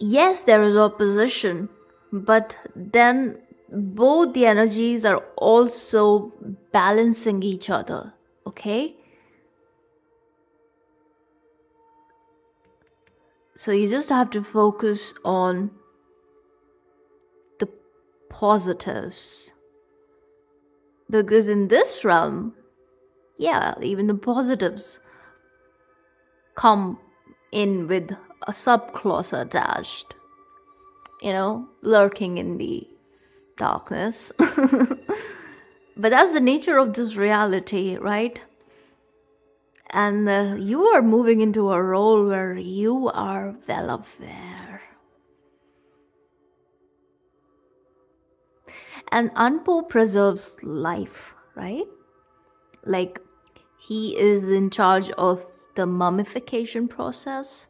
yes, there is opposition, but then both the energies are also balancing each other, okay? So you just have to focus on the positives. Because in this realm, yeah, even the positives come in with a subclause attached, lurking in the darkness. But that's the nature of this reality, right? And you are moving into a role where you are well aware. And Anpo preserves life, right? Like, he is in charge of the mummification process.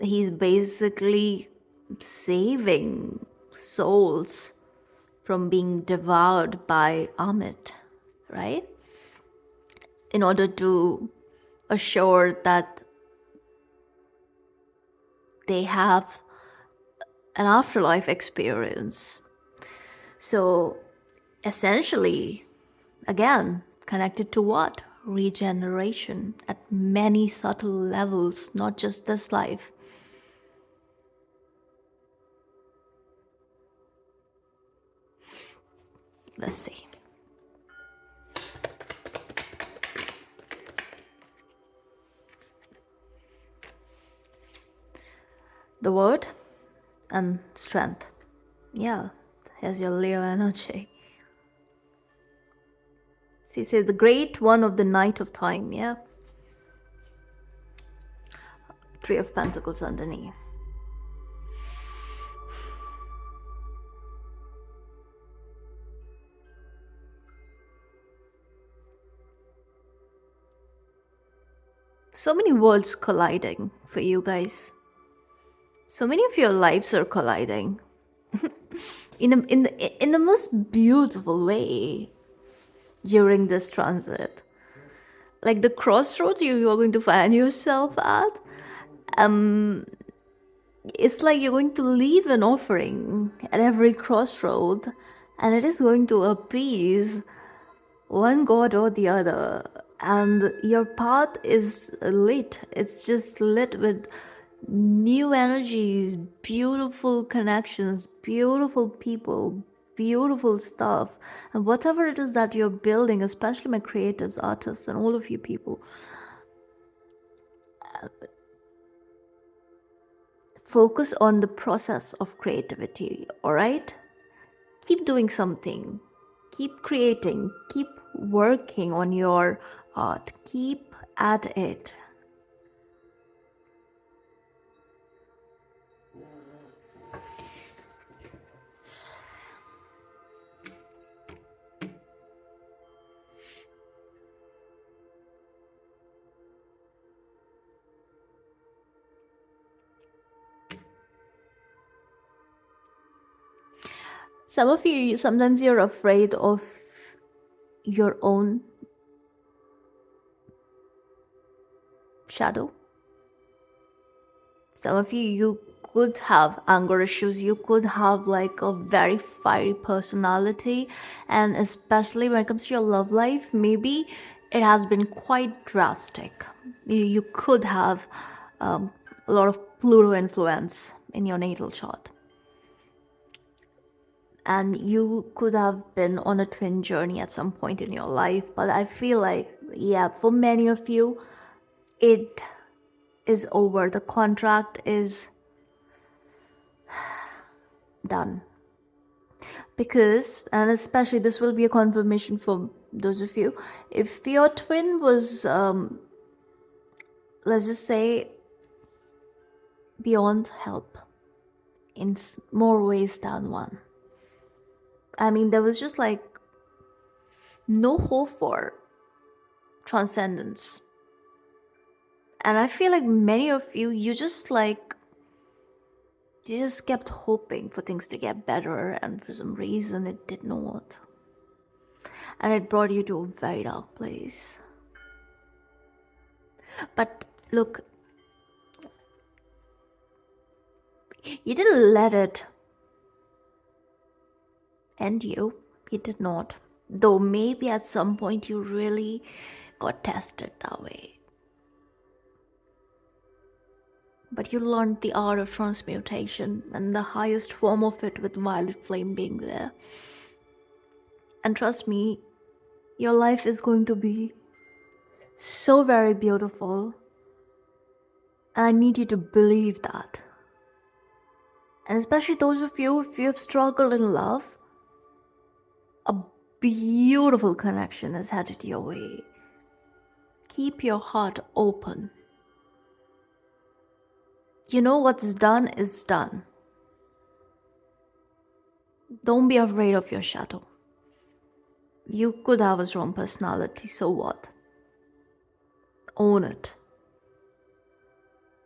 He's basically saving souls from being devoured by Amit, right? In order to assure that they have an afterlife experience. So essentially, again, connected to what? Regeneration at many subtle levels, not just this life. Let's see. The word and strength. Yeah, here's your Leo energy. See, say the great one of the night of time, yeah? Three of Pentacles underneath. So many worlds colliding for you guys. So many of your lives are colliding in the most beautiful way during this transit. Like the crossroads you're going to find yourself at, it's like you're going to leave an offering at every crossroad, and it is going to appease one god or the other, and your path is lit. It's just lit with new energies, beautiful connections, beautiful people, beautiful stuff. And whatever it is that you're building, especially my creatives, artists, and all of you people, focus on the process of creativity, all right? Keep doing something, keep creating, keep working on your art, keep at it. Some of you, sometimes you're afraid of your own shadow. Some of you could have anger issues. You could have like a very fiery personality. And especially when it comes to your love life, maybe it has been quite drastic. You could have a lot of Pluto influence in your natal chart. And you could have been on a twin journey at some point in your life. But I feel like, yeah, for many of you, it is over. The contract is done. Because, and especially this will be a confirmation for those of you, if your twin was, let's just say, beyond help in more ways than one. I mean, there was just like no hope for transcendence. And I feel like many of you, you just kept hoping for things to get better, and for some reason it did not. And it brought you to a very dark place. But look, You didn't let it end you. You did not. Though maybe at some point you really got tested that way. But you learned the art of transmutation and the highest form of it with violet flame being there. And trust me, your life is going to be so very beautiful. And I need you to believe that. And especially those of you, if you have struggled in love, a beautiful connection is headed your way. Keep your heart open. You know what's done is done. Don't be afraid of your shadow. You could have a strong personality, so what? Own it.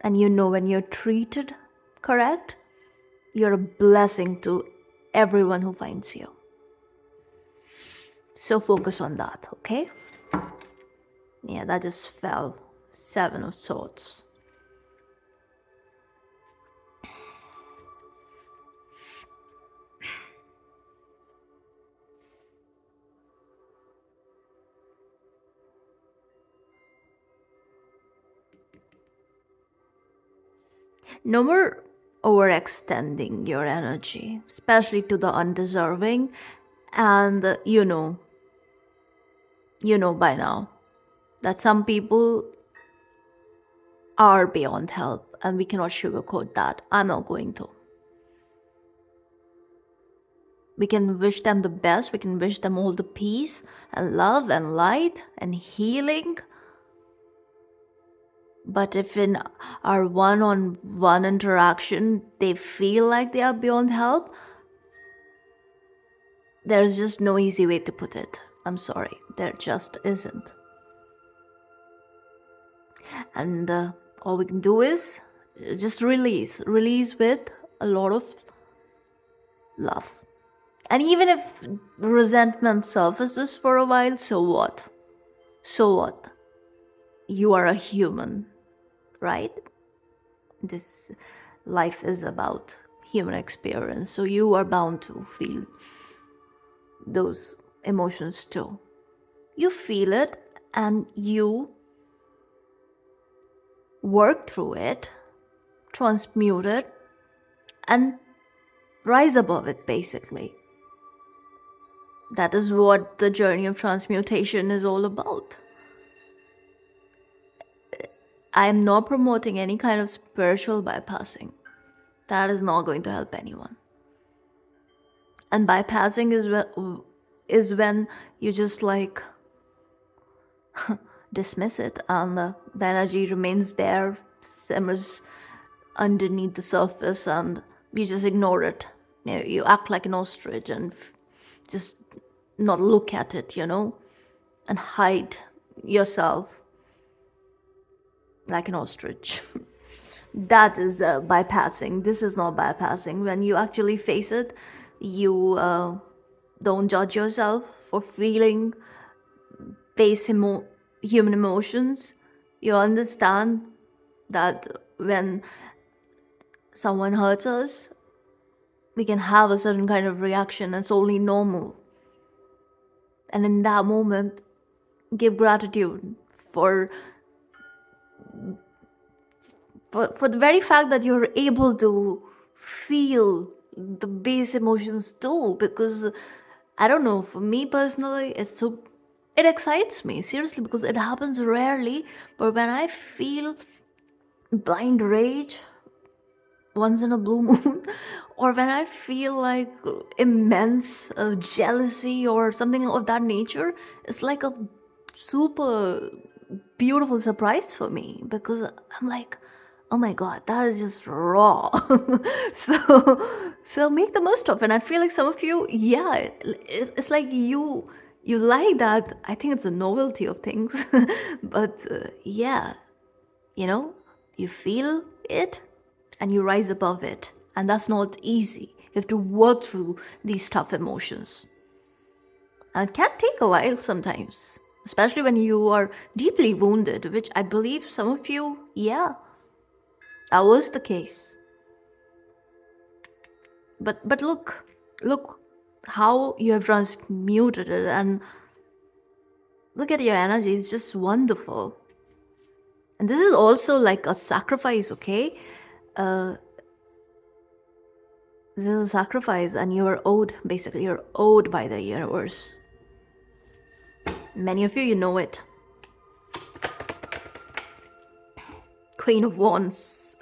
And you know when you're treated correct, you're a blessing to everyone who finds you. So focus on that, okay? Yeah, that just fell. 7 of Swords. No more overextending your energy, especially to the undeserving. And you know by now that some people are beyond help, and we cannot sugarcoat that. I'm not going to. We can wish them the best, we can wish them all the peace and love and light and healing. But if in our one on one interaction they feel like they are beyond help, there's just no easy way to put it. I'm sorry, there just isn't. And all we can do is just release with a lot of love. And even if resentment surfaces for a while, so what? So what? You are a human, right? This life is about human experience, so you are bound to feel those emotions too. You feel it and you work through it, transmute it, and rise above it, basically. That is what the journey of transmutation is all about. I am not promoting any kind of spiritual bypassing. That is not going to help anyone. And bypassing is when you just like dismiss it, and the energy remains there, simmers underneath the surface, and you just ignore it. You act like an ostrich and just not look at it, and hide yourself like an ostrich. That is bypassing. This is not bypassing. When you actually face it, you don't judge yourself for feeling human emotions. You understand that when someone hurts us, we can have a certain kind of reaction. It's only normal. And in that moment, give gratitude for the very fact that you're able to feel the base emotions too. Because I don't know, for me personally, it excites me, seriously, because it happens rarely. But when I feel blind rage once in a blue moon, or when I feel like immense jealousy or something of that nature, it's like a super beautiful surprise for me, because I'm like, oh my god, that is just raw. So make the most of it. And I feel like some of you, yeah, it's like you like that. I think it's a novelty of things. But yeah, you feel it and you rise above it, and that's not easy. You have to work through these tough emotions, and it can take a while sometimes, especially when you are deeply wounded, which I believe some of you, yeah, that was the case. But look how you have transmuted it, and look at your energy. It's just wonderful. And this is also like a sacrifice, okay? Uh, this is a sacrifice, and you're owed, basically, you're owed by the universe. Many of you, you know it. Queen of Wands.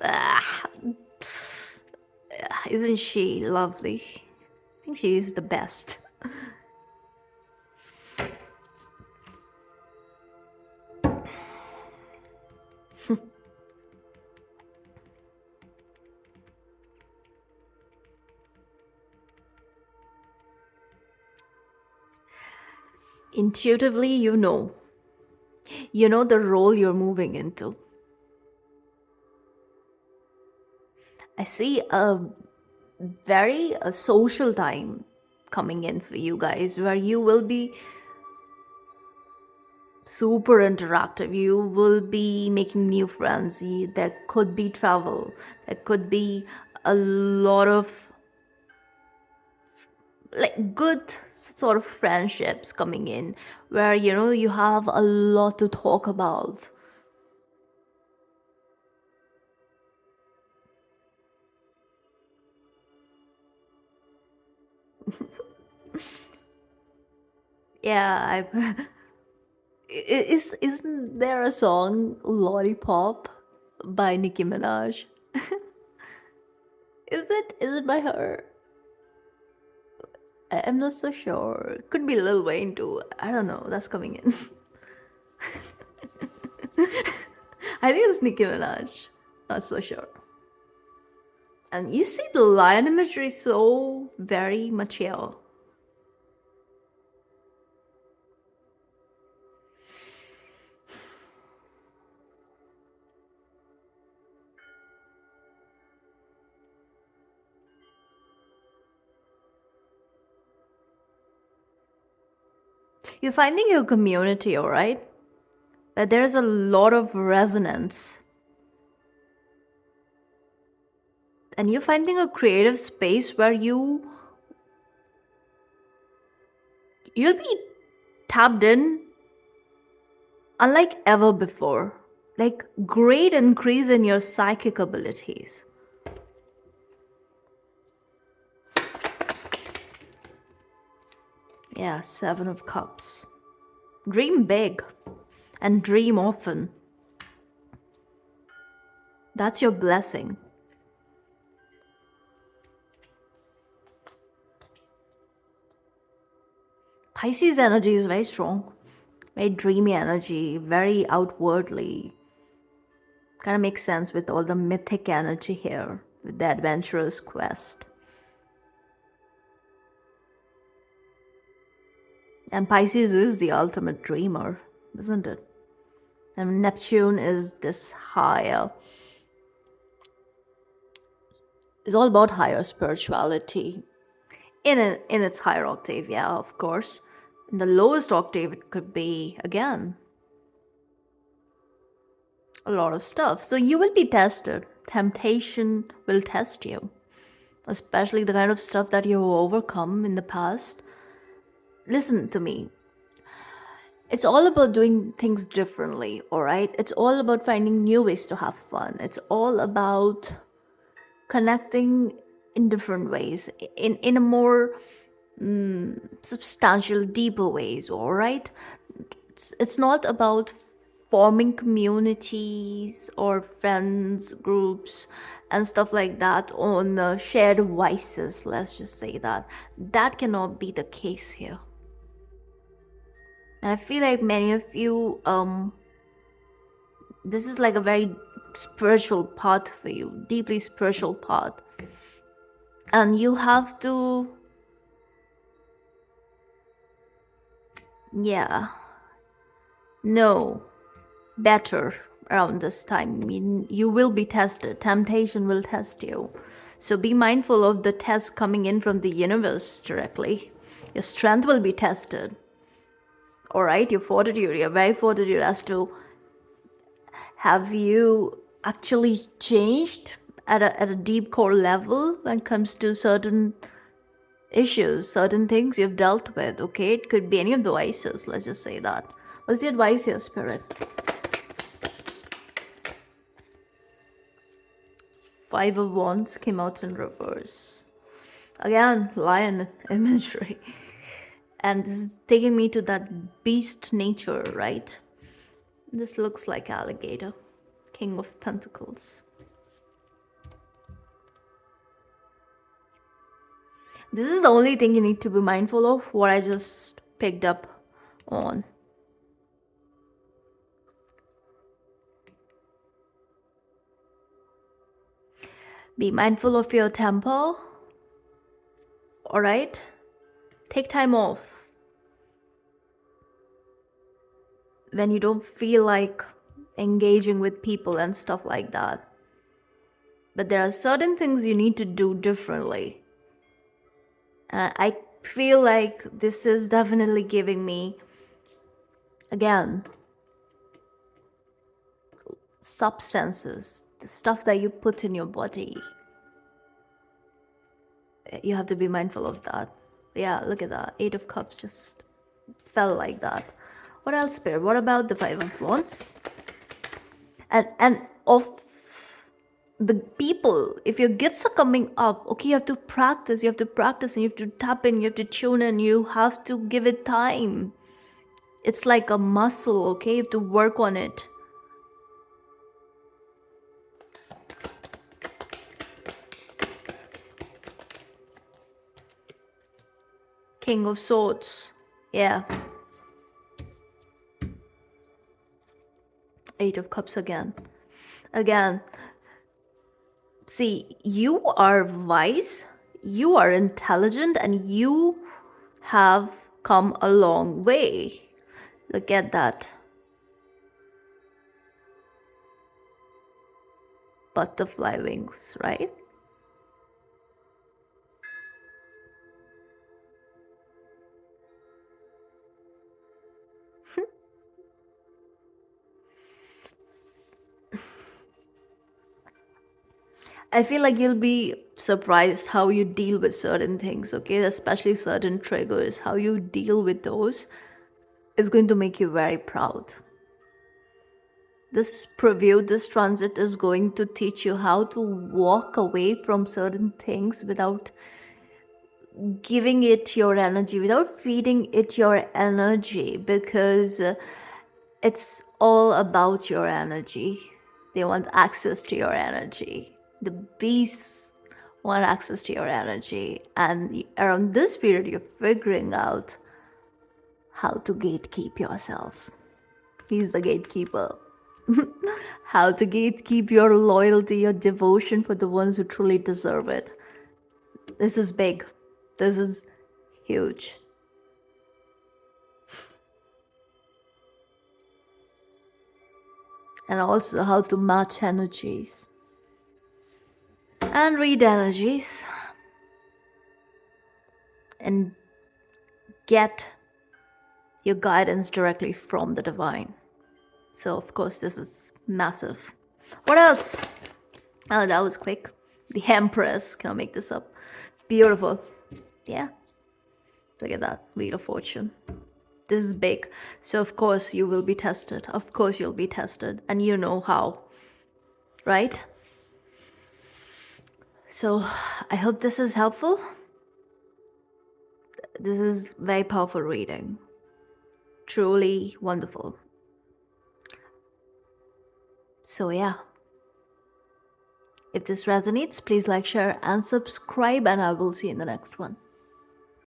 Isn't she lovely? I think she is the best. Intuitively, you know. You know the role you're moving into. I see a very social time coming in for you guys where you will be super interactive. You will be making new friends. There could be travel. There could be a lot of like good sort of friendships coming in where you have a lot to talk about. Yeah, I isn't there a song Lollipop by Nicki Minaj? Is it by her? I'm not so sure. Could be Lil Wayne too. I don't know. That's coming in. I think it's Nicki Minaj. Not so sure. And you see the lion imagery so very mature. You're finding your community, all right? But there's a lot of resonance. And you're finding a creative space where you'll be tapped in unlike ever before. Like great increase in your psychic abilities. Yeah, 7 of Cups. Dream big and dream often. That's your blessing. Pisces energy is very strong, very dreamy energy, very outwardly. Kind of makes sense with all the mythic energy here, with the adventurous quest. And Pisces is the ultimate dreamer, isn't it? And Neptune is this higher, it's all about higher spirituality. In its higher octave, yeah, of course. In the lowest octave, it could be, again, a lot of stuff. So you will be tested. Temptation will test you, especially the kind of stuff that you've overcome in the past. Listen to me. It's all about doing things differently, all right? It's all about finding new ways to have fun. It's all about connecting in different ways, in a more substantial, deeper ways, all right? It's not about forming communities or friends groups and stuff like that on shared vices, let's just say that cannot be the case here. And I feel like many of you this is like a very spiritual path for you, deeply spiritual path, and you have to, yeah, know better around this time. You will be tested. Temptation will test you. So be mindful of the test coming in from the universe directly. Your strength will be tested. All right, your fortitude, your very fortitude as to have you actually changed at a deep core level when it comes to certain issues, certain things you've dealt with. Okay, it could be any of the vices. Let's just say that. What's the advice here, Spirit? Five of Wands came out in reverse. Again, lion imagery. And this is taking me to that beast nature, right? This looks like alligator. King of Pentacles. This is the only thing you need to be mindful of, what I just picked up on. Be mindful of your temper. Alright? Take time off when you don't feel like engaging with people and stuff like that. But there are certain things you need to do differently. I feel like this is definitely giving me, again, substances, the stuff that you put in your body. You have to be mindful of that. Yeah, look at that. Eight of Cups just fell like that. What else, Spirit? What about the Five of Wands? And of the people, if your gifts are coming up, okay, you have to practice, and you have to tap in, you have to tune in, you have to give it time. It's like a muscle, okay? You have to work on it. King of Swords. Yeah. Eight of Cups again. Again. See, you are wise, you are intelligent, and you have come a long way. Look at that. Butterfly wings, right? I feel like you'll be surprised how you deal with certain things, okay? Especially certain triggers, how you deal with those is going to make you very proud. This preview, this transit is going to teach you how to walk away from certain things without giving it your energy, without feeding it your energy, because it's all about your energy. They want access to your energy. The beasts want access to your energy. And around this period, you're figuring out how to gatekeep yourself. He's the gatekeeper. How to gatekeep your loyalty, your devotion for the ones who truly deserve it. This is big. This is huge. And also how to match energies and read energies and get your guidance directly from the divine. So of course this is massive. What else? Oh, that was quick. The Empress. Can I make this up? Beautiful. Yeah. Look at that. Wheel of Fortune. This is big. So of course you will be tested. Of course you'll be tested. And you know how. Right? So I hope this is helpful. This is very powerful reading. Truly wonderful. So yeah. If this resonates, please like, share, and subscribe, and I will see you in the next one.